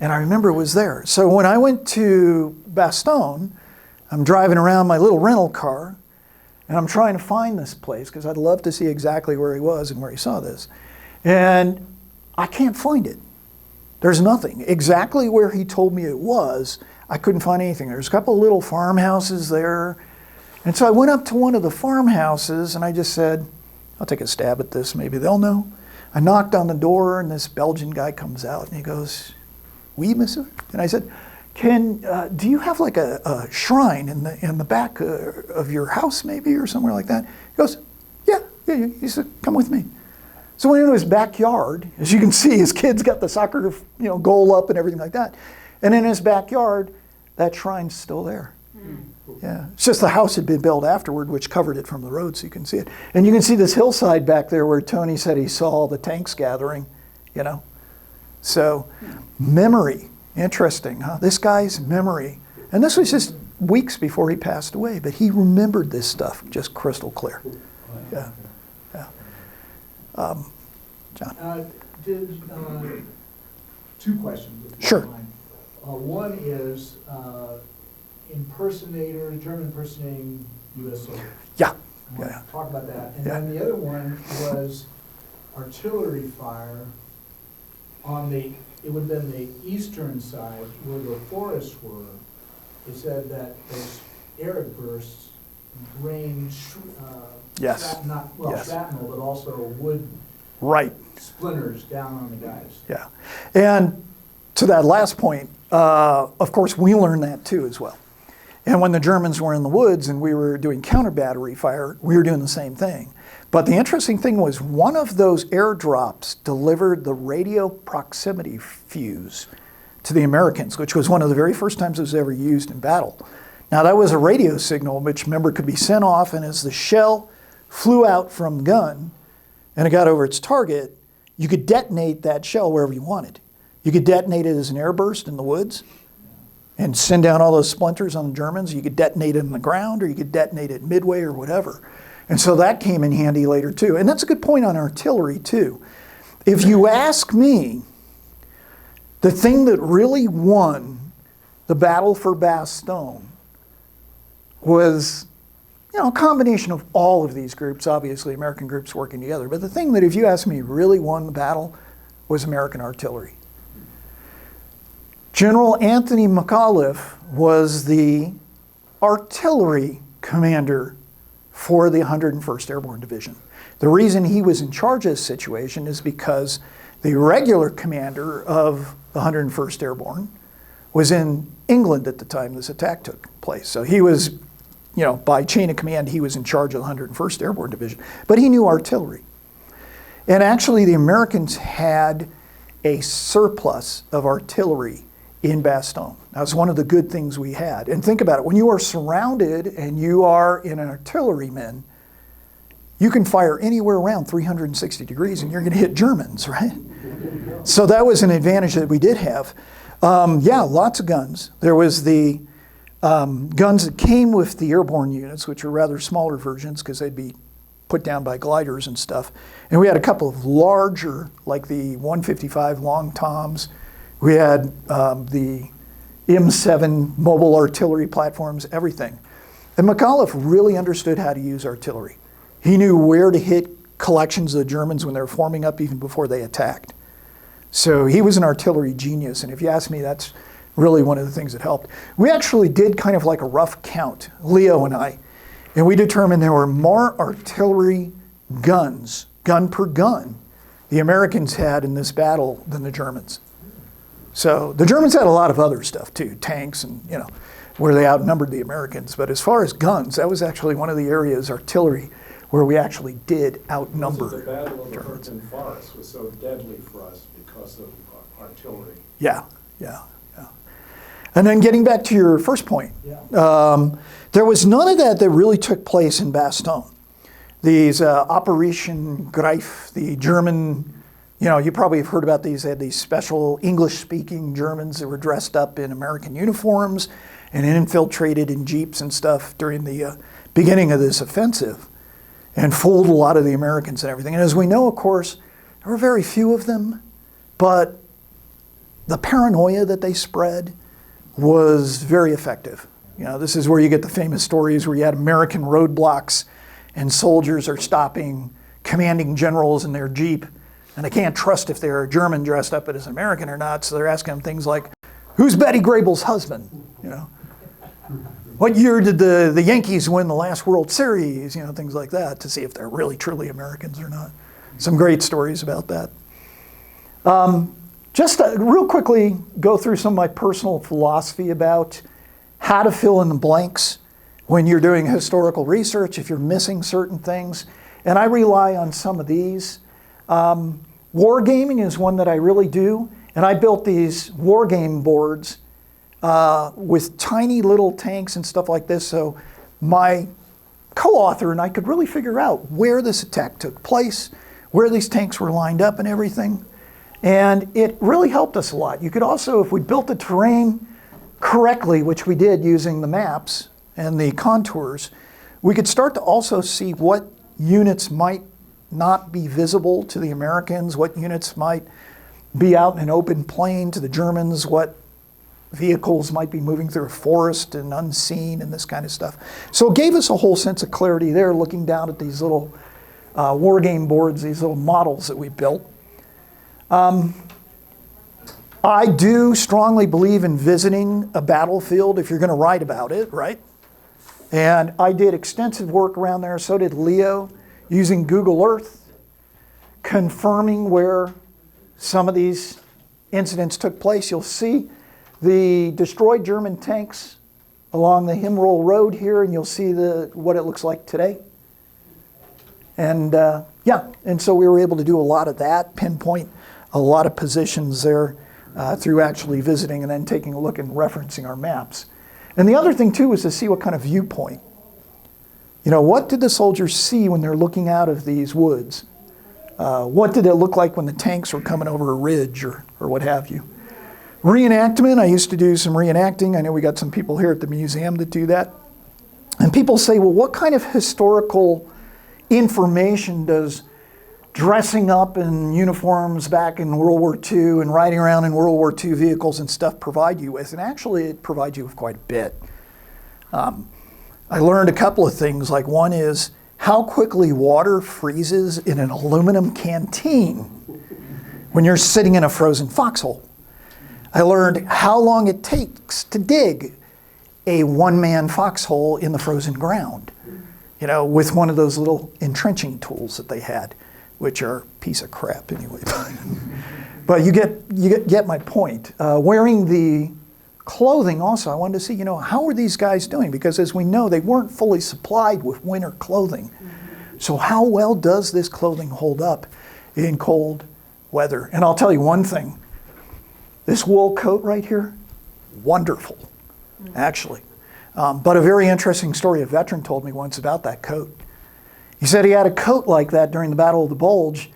and I remember it was there. So when I went to Bastongne, I'm driving around my little rental car, and I'm trying to find this place because I'd love to see exactly where he was and where he saw this. And I can't find it. There's nothing. Exactly where he told me it was, I couldn't find anything. There's a couple little farmhouses there. And so I went up to one of the farmhouses and I just said, I'll take a stab at this, maybe they'll know. I knocked on the door and this Belgian guy comes out and he goes, oui, monsieur? And I said, do you have like a shrine in the back of your house maybe or somewhere like that? He goes, yeah. He said, come with me. So I went into his backyard. As you can see, his kid's got the soccer goal up and everything like that. And in his backyard, that shrine's still there. Yeah, it's just the house had been built afterward, which covered it from the road so you can see it. And you can see this hillside back there where Tony said he saw all the tanks gathering, So memory, interesting, huh? This guy's memory. And this was just weeks before he passed away, but he remembered this stuff just crystal clear. Yeah. John? Two questions. If you Sure. don't mind. One is German impersonating U.S. soldiers. Yeah. I want Yeah. to talk about that. And Yeah. then the other one was artillery fire on it would have been the eastern side where the forests were. They said that those air bursts rained Yes. Yes. shrapnel, but also wood Right. splinters down on the guys. Yeah. And to that last point, of course, we learned that too as well. And when the Germans were in the woods and we were doing counter battery fire, we were doing the same thing. But the interesting thing was one of those airdrops delivered the radio proximity fuse to the Americans, which was one of the very first times it was ever used in battle. Now that was a radio signal which, remember, could be sent off, and as the shell flew out from the gun and it got over its target, you could detonate that shell wherever you wanted. You could detonate it as an airburst in the woods and send down all those splinters on the Germans. You could detonate it in the ground, or you could detonate it midway or whatever. And so that came in handy later too. And that's a good point on artillery too. If you ask me, the thing that really won the battle for Bastongne was, a combination of all of these groups, obviously American groups working together. But the thing that, if you ask me, really won the battle was American artillery. General Anthony McAuliffe was the artillery commander for the 101st Airborne Division. The reason he was in charge of this situation is because the regular commander of the 101st Airborne was in England at the time this attack took place. So he was, by chain of command, he was in charge of the 101st Airborne Division. But he knew artillery. And actually the Americans had a surplus of artillery in Bastongne. That's one of the good things we had. And think about it, when you are surrounded and you are in an artilleryman, you can fire anywhere around 360 degrees and you're going to hit Germans, right? So that was an advantage that we did have. Lots of guns. There was the guns that came with the airborne units, which were rather smaller versions because they'd be put down by gliders and stuff. And we had a couple of larger, like the 155 Long Toms. We had the M7 mobile artillery platforms, everything. And McAuliffe really understood how to use artillery. He knew where to hit collections of the Germans when they were forming up even before they attacked. So he was an artillery genius, and if you ask me, that's really one of the things that helped. We actually did kind of like a rough count, Leo and I, and we determined there were more artillery guns, gun per gun, the Americans had in this battle than the Germans. So the Germans had a lot of other stuff too, tanks and, where they outnumbered the Americans. But as far as guns, that was actually one of the areas, artillery, where we actually did outnumber The Battle of the Germans. Hürtgen Forest was so deadly for us because of artillery. Yeah. And then getting back to your first point, there was none of that really took place in Bastongne. These Operation Greif, the German, you probably have heard about these. They had these special English-speaking Germans that were dressed up in American uniforms and infiltrated in jeeps and stuff during the beginning of this offensive and fooled a lot of the Americans and everything. And as we know, of course, there were very few of them, but the paranoia that they spread was very effective. This is where you get the famous stories where you had American roadblocks and soldiers are stopping commanding generals in their jeep, and they can't trust if they're a German dressed up as an American or not, so they're asking them things like, who's Betty Grable's husband? What year did the Yankees win the last World Series? Things like that, to see if they're really truly Americans or not. Some great stories about that. Just real quickly go through some of my personal philosophy about how to fill in the blanks when you're doing historical research, if you're missing certain things. And I rely on some of these. Wargaming is one that I really do. And I built these wargame boards with tiny little tanks and stuff like this. So my co-author and I could really figure out where this attack took place, where these tanks were lined up and everything. And it really helped us a lot. You could also, if we built the terrain correctly, which we did using the maps and the contours, we could start to also see what units might not be visible to the Americans, what units might be out in an open plain to the Germans, what vehicles might be moving through a forest and unseen and this kind of stuff. So it gave us a whole sense of clarity there, looking down at these little war game boards, these little models that we built. I do strongly believe in visiting a battlefield if you're going to write about it, right? And I did extensive work around there, so did Leo, using Google Earth, confirming where some of these incidents took place. You'll see the destroyed German tanks along the Himroll Road here, and you'll see what it looks like today. And and so we were able to do a lot of that, pinpoint a lot of positions there through actually visiting and then taking a look and referencing our maps. And the other thing too is to see what kind of viewpoint. You know, what did the soldiers see when they're looking out of these woods? What did it look like when the tanks were coming over a ridge or what have you? Reenactment, I used to do some reenacting. I know we got some people here at the museum that do that. And people say, well, what kind of historical information does dressing up in uniforms back in World War II and riding around in World War II vehicles and stuff provide you with? And actually it provides you with quite a bit. I learned a couple of things, like one is how quickly water freezes in an aluminum canteen when you're sitting in a frozen foxhole. I learned how long it takes to dig a one-man foxhole in the frozen ground, you know, with one of those little entrenching tools that they had, which are a piece of crap anyway. But you get my point. Wearing the clothing also, I wanted to see, you know, how are these guys doing? Because as we know, they weren't fully supplied with winter clothing. So how well does this clothing hold up in cold weather? And I'll tell you one thing. This wool coat right here, wonderful, actually. But a very interesting story a veteran told me once about that coat. He said he had a coat like that during the Battle of the Bulge,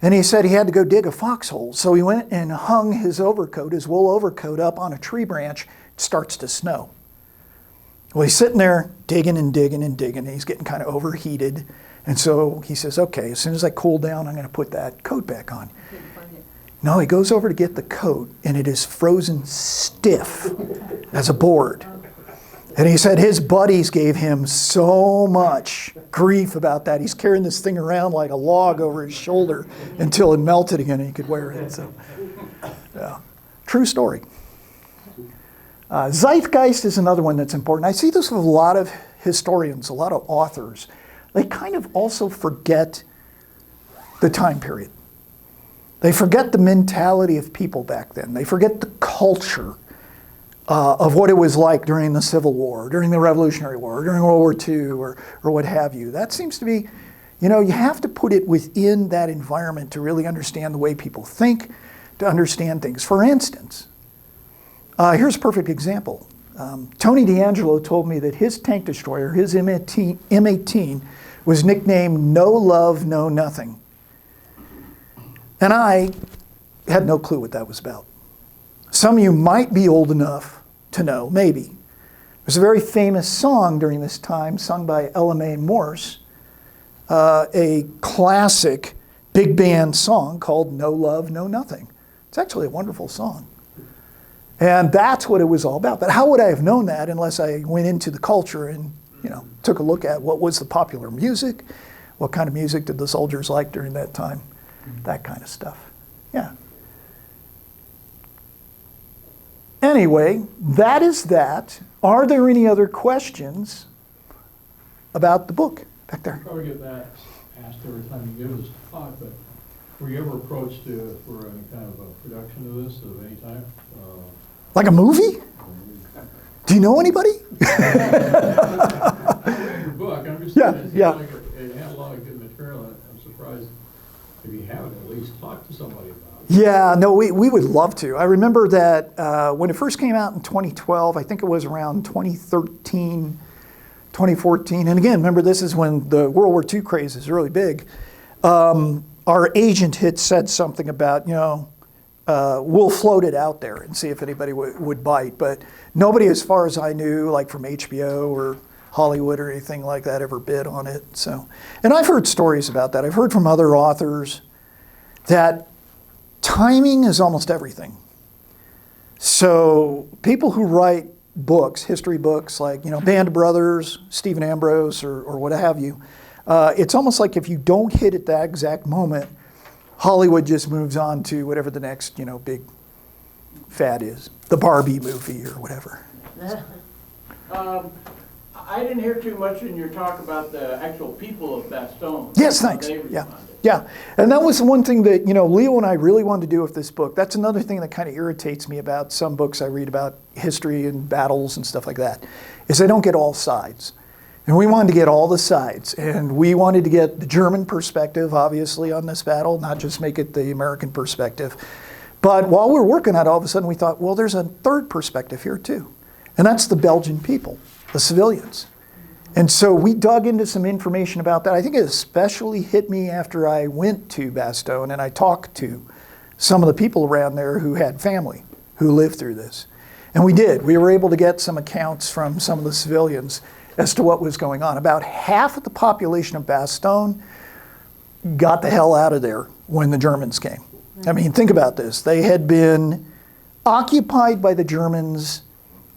and he said he had to go dig a foxhole. So he went and hung his overcoat, his wool overcoat, up on a tree branch. It starts to snow. Well, he's sitting there digging and digging and digging, and he's getting kind of overheated. And so he says, okay, as soon as I cool down, I'm going to put that coat back on. No, he goes over to get the coat, and it is frozen stiff as a board. And he said his buddies gave him so much grief about that. He's carrying this thing around like a log over his shoulder until it melted again and he could wear it. So, yeah, true story. Zeitgeist is another one that's important. I see this with a lot of historians, a lot of authors. They kind of also forget the time period. They forget the mentality of people back then. They forget the culture of what it was like during the Civil War, during the Revolutionary War, during World War II, or what have you. That seems to be, you know, you have to put it within that environment to really understand the way people think, to understand things. For instance, here's a perfect example. Tony D'Angelo told me that his tank destroyer, his M18, was nicknamed No Love, No Nothing. And I had no clue what that was about. Some of you might be old enough to know, maybe. There's a very famous song during this time, sung by Ella Mae Morse, a classic big band song called No Love, No Nothing. It's actually a wonderful song. And that's what it was all about. But how would I have known that unless I went into the culture and, you know, took a look at what was the popular music, what kind of music did the soldiers like during that time, that kind of stuff. Yeah. Anyway, that is that. Are there any other questions about the book back there? Probably get that asked every time you give us a talk, but were you ever approached for any kind of a production of this of any type? Like a movie? Do you know anybody? I read your book. I'm just saying it yeah. seemed like it had a lot of good material, and I'm surprised if you haven't at least talked to somebody about it. Yeah, no, we would love to. I remember that when it first came out in 2012, I think it was around 2013, 2014. And again, remember, this is when the World War II craze is really big. Our agent had said something about, you know, we'll float it out there and see if anybody would bite. But nobody, as far as I knew, like from HBO Hollywood or anything like that ever bid on it. So, and I've heard stories about that. I've heard from other authors that timing is almost everything. So people who write books, history books, like, Band of Brothers, Stephen Ambrose, or what have you, it's almost like if you don't hit at that exact moment, Hollywood just moves on to whatever the next, big fad is. The Barbie movie or whatever. I didn't hear too much in your talk about the actual people of Bastongne. Yes, how thanks. they Yeah. responded. Yeah. And that was the one thing that, Leo and I really wanted to do with this book. That's another thing that kind of irritates me about some books I read about history and battles and stuff like that, is they don't get all sides. And we wanted to get all the sides. And we wanted to get the German perspective, obviously, on this battle, not just make it the American perspective. But while we were working on it, all of a sudden we thought, well, there's a third perspective here too. And that's the Belgian people, the civilians. And so we dug into some information about that. I think it especially hit me after I went to Bastongne and I talked to some of the people around there who had family who lived through this. And we did. We were able to get some accounts from some of the civilians as to what was going on. About half of the population of Bastongne got the hell out of there when the Germans came. I mean, think about this. They had been occupied by the Germans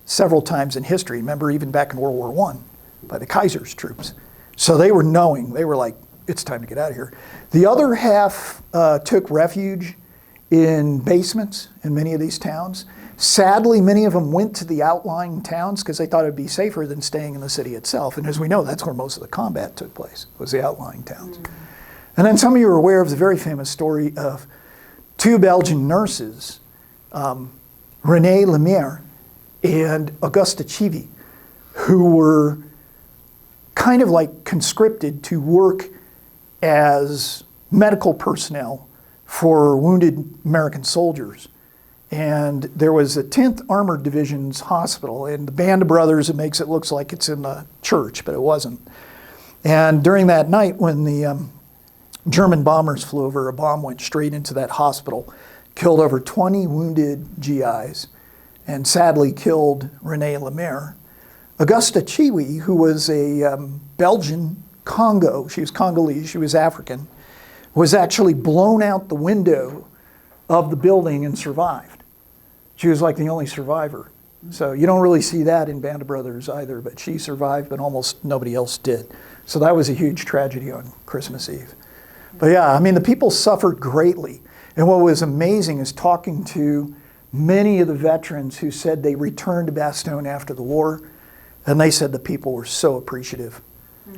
several times in history. Remember, even back in World War I, by the Kaiser's troops. So they were knowing, they were like, it's time to get out of here. The other half took refuge in basements in many of these towns. Sadly, many of them went to the outlying towns because they thought it would be safer than staying in the city itself. And as we know, that's where most of the combat took place, was the outlying towns. And then some of you are aware of the very famous story of two Belgian nurses, Renée Lemaire and Augusta Chivy, who were kind of like conscripted to work as medical personnel for wounded American soldiers. And there was a 10th Armored Division's hospital, and the Band of Brothers, it makes it look like it's in the church, but it wasn't. And during that night when the German bombers flew over, a bomb went straight into that hospital, killed over 20 wounded GIs, and sadly killed Renée Lemaire. Augusta Chiwi, who was a Belgian Congo, she was Congolese, she was African, was actually blown out the window of the building and survived. She was like the only survivor. So you don't really see that in Band of Brothers either, but she survived, but almost nobody else did. So that was a huge tragedy on Christmas Eve. But yeah, I mean, the people suffered greatly. And what was amazing is talking to many of the veterans who said they returned to Bastongne after the war, and they said the people were so appreciative.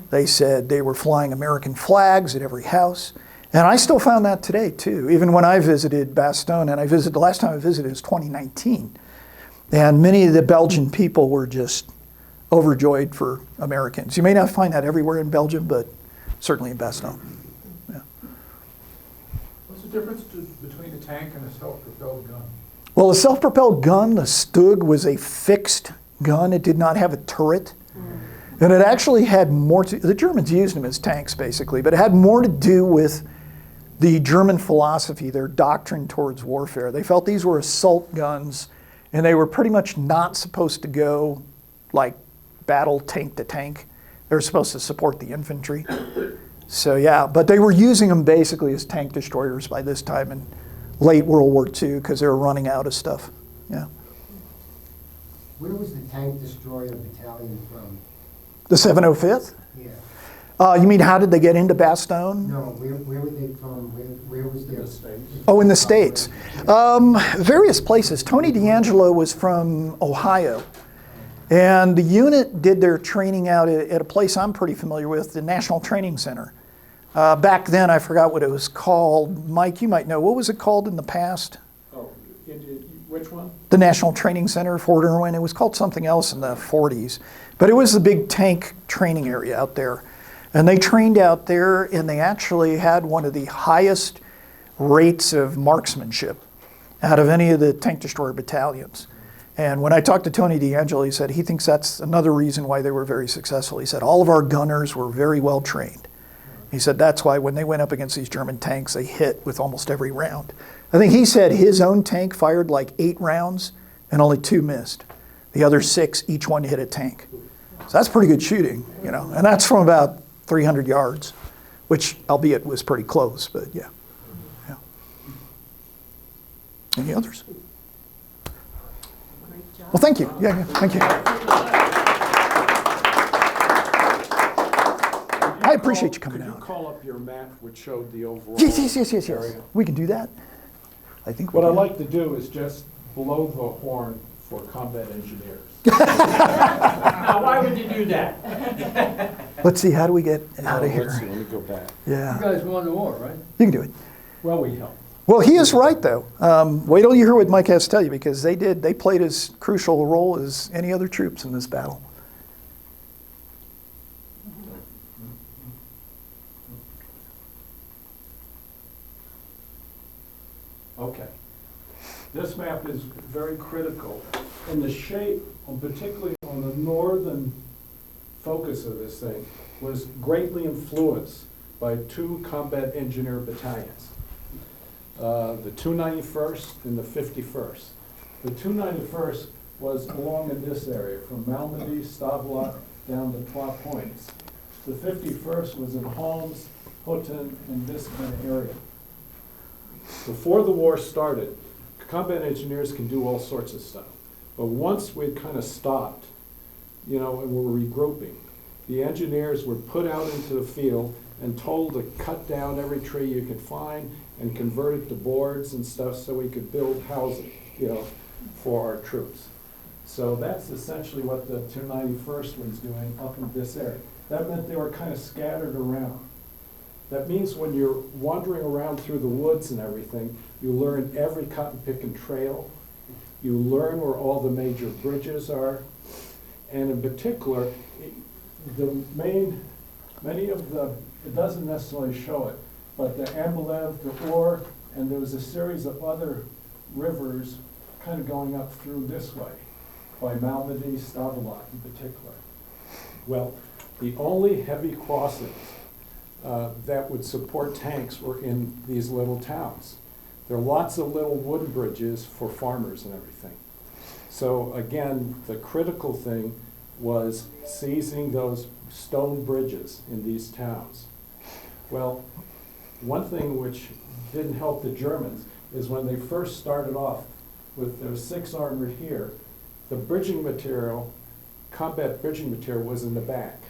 They said they were flying American flags at every house. And I still found that today too, even when I visited Bastongne, and the last time I visited was 2019. And many of the Belgian people were just overjoyed for Americans. You may not find that everywhere in Belgium, but certainly in Bastongne. Yeah. What's the difference between a tank and a self-propelled gun? Well, the self-propelled gun, the Stug, was a fixed gun. It did not have a turret. And it actually had more the Germans used them as tanks basically, but it had more to do with the German philosophy, their doctrine towards warfare. They felt these were assault guns, and they were pretty much not supposed to go like battle tank to tank. They were supposed to support the infantry. So yeah, but they were using them basically as tank destroyers by this time in late World War II because they were running out of stuff. Yeah. Where was the tank destroyer battalion from? The 705th? Yeah. You mean how did they get into Bastongne? No, where were they from? Where was their... Oh, in the States. Various places. Tony D'Angelo was from Ohio. And the unit did their training out at a place I'm pretty familiar with, the National Training Center. Back then, I forgot what it was called. Mike, you might know. What was it called in the past? Oh, which one? The National Training Center, Fort Irwin. It was called something else in the 40s. But it was the big tank training area out there. And they trained out there, and they actually had one of the highest rates of marksmanship out of any of the tank destroyer battalions. And when I talked to Tony D'Angelo, he said he thinks that's another reason why they were very successful. He said all of our gunners were very well trained. He said that's why when they went up against these German tanks, they hit with almost every round. I think he said his own tank fired like 8 rounds and only 2 missed. The other 6, each one hit a tank. So that's pretty good shooting, you know, and that's from about 300 yards, which albeit was pretty close, but yeah. Yeah. Any others? Great job. Well, thank you. Yeah, thank you. I appreciate you coming Could you out. call up your map which showed the overall Yes. area? We can do that. I think we What I'd can. like to do is just blow the horn for combat engineers. Now, why would you do that? Let's see, how do we get out of Let's see, here? let me go back. Yeah, guys won the war, right? you can do it. Well, we helped. Well, he is right, though. Wait till you hear what Mike has to tell you, because they played as crucial a role as any other troops in this battle. Okay. This map is very critical. And the shape, particularly on the northern focus of this thing, was greatly influenced by two combat engineer battalions. The 291st and the 51st. The 291st was along in this area, from Malmedy, Stavelot, down to Trois Points. The 51st was in Holmes, Houghton, and this kind of area. Before the war started, combat engineers can do all sorts of stuff. But once we'd kind of stopped, you know, and we're regrouping, the engineers were put out into the field and told to cut down every tree you could find and convert it to boards and stuff so we could build housing, you know, for our troops. So that's essentially what the 291st was doing up in this area. That meant they were kind of scattered around. That means when you're wandering around through the woods and everything, you learn every cotton picking trail. You learn where all the major bridges are. And in particular, many of the, it doesn't necessarily show it, but the Ambelev, the Or, and there was a series of other rivers kind of going up through this way, by Malmedy, Stavelot in particular. Well, the only heavy crossings that would support tanks were in these little towns. There are lots of little wooden bridges for farmers and everything. So again, the critical thing was seizing those stone bridges in these towns. Well, one thing which didn't help the Germans is when they first started off with their 6 armored here, the bridging material, combat bridging material, was in the back.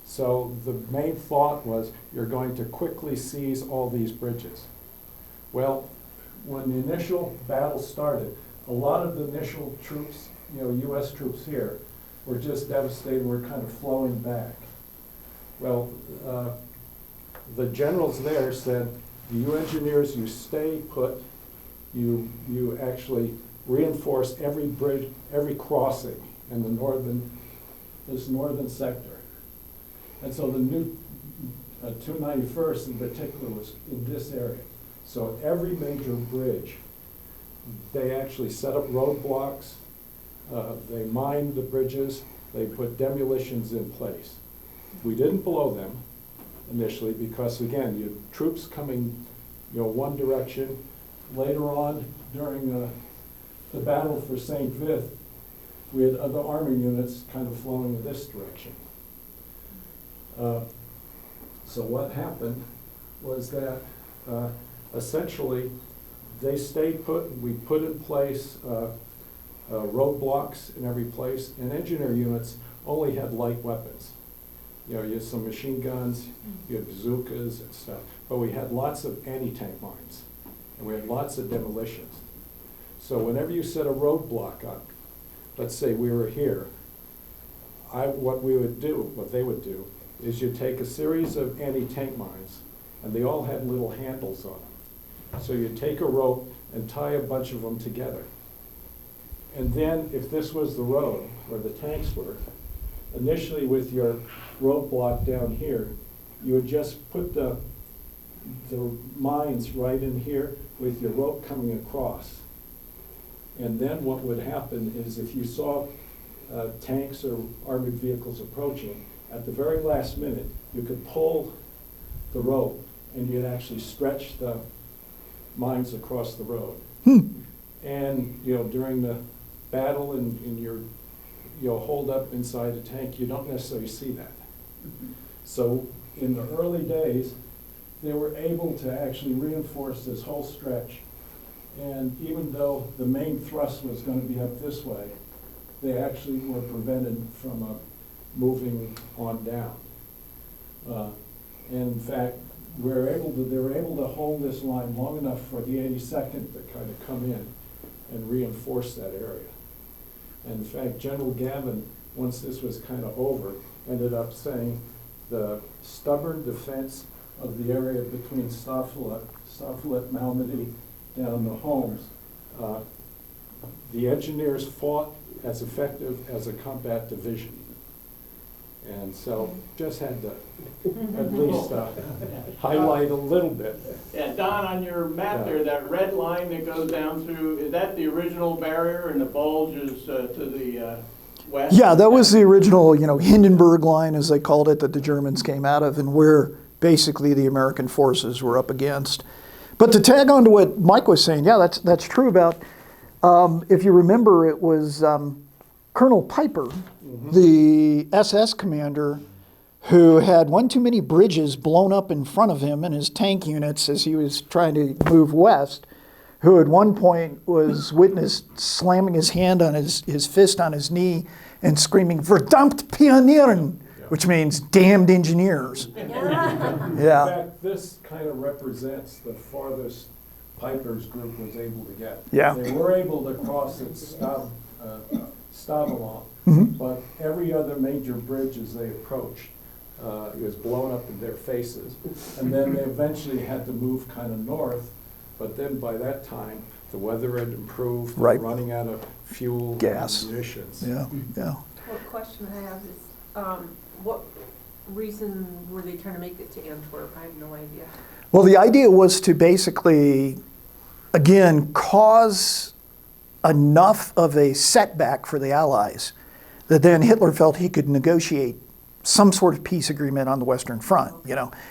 So the main thought was you're going to quickly seize all these bridges. Well, when the initial battle started, a lot of the initial troops, you know, US troops here, were just devastated, were kind of flowing back. Well, the generals there said, you engineers, you stay put, you actually reinforce every bridge, every crossing in the this northern sector. And so the new 291st in particular was in this area. So every major bridge, they actually set up roadblocks, they mined the bridges, they put demolitions in place. We didn't blow them initially because, again, you had troops coming, you know, one direction. Later on, during the battle for St. Vith, we had other army units kind of flowing in this direction. So what happened was that essentially they stayed put, and we put in place roadblocks in every place, and engineer units only had light weapons. You know, you had some machine guns, you had bazookas and stuff, but we had lots of anti-tank mines, and we had lots of demolitions. So whenever you set a roadblock up, let's say we were here, what they would do, is you take a series of anti-tank mines, and they all had little handles on them. So you take a rope and tie a bunch of them together. And then if this was the road where the tanks were, initially with your roadblock down here, you would just put the mines right in here with your rope coming across. And then what would happen is if you saw tanks or armored vehicles approaching, at the very last minute, you could pull the rope and you'd actually stretch the mines across the road. And, you know, during the battle and you're hold up inside a tank, you don't necessarily see that. So in the early days, they were able to actually reinforce this whole stretch. And even though the main thrust was going to be up this way, they actually were prevented from moving on down. And in fact, they were able to hold this line long enough for the 82nd to kind of come in and reinforce that area. And in fact, General Gavin, once this was kind of over, ended up saying the stubborn defense of the area between Staffelet, Malmedy, down the Holmes, the engineers fought as effective as a combat division. And so just had to at least highlight a little bit. Yeah, Don, on your map there, that red line that goes down through, is that the original barrier and the bulge is to the west? Yeah, that was the original, Hindenburg line, as they called it, that the Germans came out of, and where basically the American forces were up against. But to tag on to what Mike was saying, yeah, that's true about, if you remember, it was Colonel Piper, the SS commander, who had one too many bridges blown up in front of him and his tank units as he was trying to move west, who at one point was witnessed slamming his hand on his fist on his knee and screaming, "Verdammt Pionieren," which means damned engineers. Yeah. In Yeah. fact, this kind of represents the farthest Piper's group was able to get. Yeah. They were able to cross at Stavelot, but every other major bridge as they approached, it was blown up in their faces. And then they eventually had to move kind of north, but then by that time, the weather had improved, Right. running out of fuel, Gas. and munitions. Yeah, yeah. What question I have is, what reason were they trying to make it to Antwerp? I have no idea. Well, the idea was to basically, again, cause enough of a setback for the Allies that then Hitler felt he could negotiate some sort of peace agreement on the Western Front.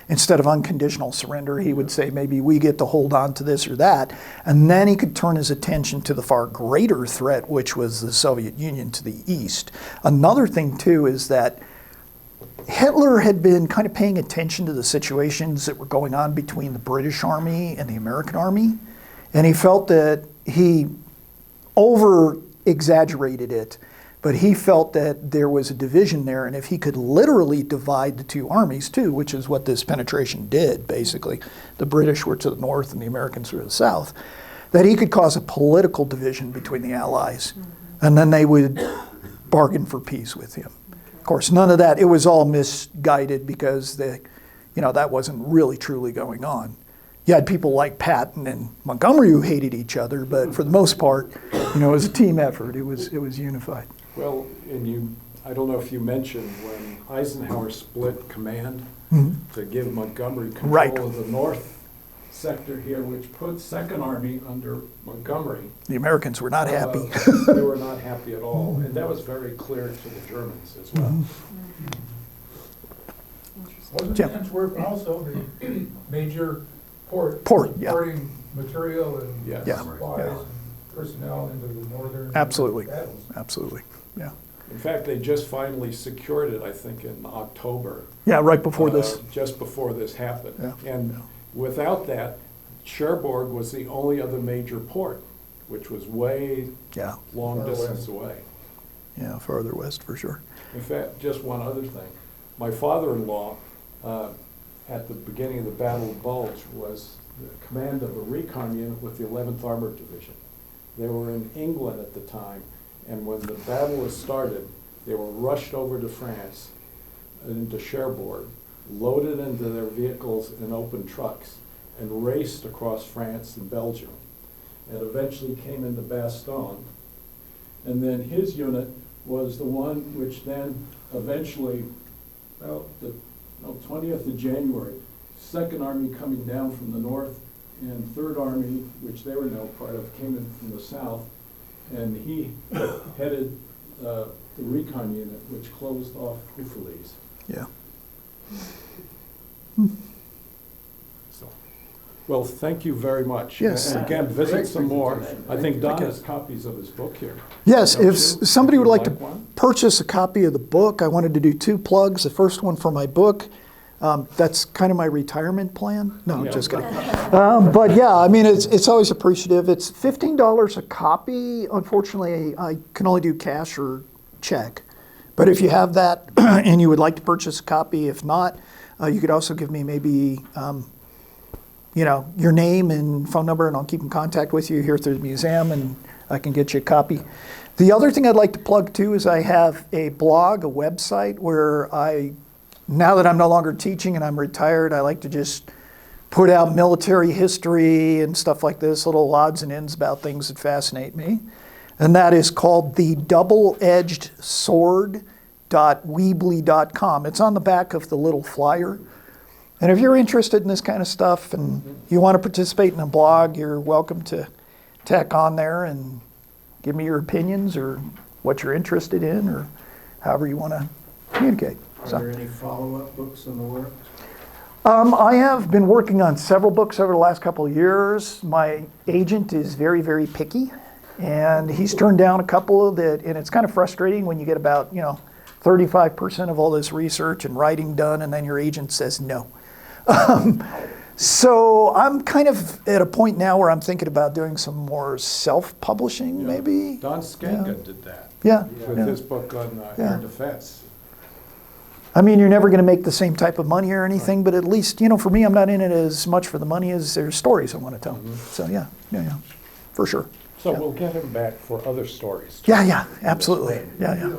Instead of unconditional surrender, he would say maybe we get to hold on to this or that, and then he could turn his attention to the far greater threat, which was the Soviet Union to the east. Another thing too is that Hitler had been kind of paying attention to the situations that were going on between the British Army and the American Army, and he felt that he over-exaggerated it, but he felt that there was a division there, and if he could literally divide the two armies too, which is what this penetration did, basically, the British were to the north and the Americans were to the south, that he could cause a political division between the Allies, and then they would bargain for peace with him. Of course, none of that, it was all misguided because that wasn't really truly going on. You had people like Patton and Montgomery who hated each other, but for the most part, it was a team effort. It was unified. Well, and I don't know if you mentioned when Eisenhower split command to give Montgomery control Right. of the north sector here, which put Second Army under Montgomery. The Americans were not happy. They were not happy at all, and that was very clear to the Germans as well. Interesting. Wasn't Jim. Antwerp also the major port? Yeah. Porting material and Yes. Yeah. supplies Yeah. and personnel into the northern. Absolutely. battles. Absolutely. Yeah. In fact, they just finally secured it, I think, in October. Yeah, right before this. Just before this happened. Yeah. And without that, Cherbourg was the only other major port, which was way Yeah. long Far distance west. away. Yeah, farther west for sure. In fact, just one other thing. My father-in-law, at the beginning of the Battle of Bulge, was the command of a recon unit with the 11th Armored Division. They were in England at the time, and when the battle was started, they were rushed over to France, into Cherbourg, loaded into their vehicles in open trucks, and raced across France and Belgium, and eventually came into Bastongne. And then his unit was the one which then eventually, about the 20th of January, Second Army coming down from the north, and Third Army, which they were now part of, came in from the south, and he headed the recon unit, which closed off Houffalize. Yeah. So, Well, thank you very much. Yes. And again, visit some more. I think Don has copies of his book here. Yes, Don't if you? somebody would like to one? purchase a copy of the book, I wanted to do 2 plugs. The first one for my book. That's kind of my retirement plan. No, Yeah. just kidding. But yeah, I mean, it's always appreciative. It's $15 a copy. Unfortunately, I can only do cash or check. But if you have that and you would like to purchase a copy, if not, you could also give me maybe, your name and phone number, and I'll keep in contact with you here through the museum, and I can get you a copy. The other thing I'd like to plug too is I have a blog, a website where now that I'm no longer teaching and I'm retired, I like to just put out military history and stuff like this, little odds and ends about things that fascinate me. And that is called the doubleedgedsword.weebly.com. It's on the back of the little flyer. And if you're interested in this kind of stuff and you want to participate in a blog, you're welcome to tack on there and give me your opinions or what you're interested in or however you want to communicate. Are there any follow-up books in the works? I have been working on several books over the last couple of years. My agent is very, very picky, and he's turned down a couple that, and it's kind of frustrating when you get about 35% of all this research and writing done, and then your agent says no. So I'm kind of at a point now where I'm thinking about doing some more self-publishing, maybe. Don Cygan did that Yeah. with yeah. his book on Yeah. air defense. I mean, you're never going to make the same type of money or anything, but at least, for me, I'm not in it as much for the money as there's stories I want to tell. So yeah, for sure. So we'll get him back for other stories. Yeah, absolutely. Yeah.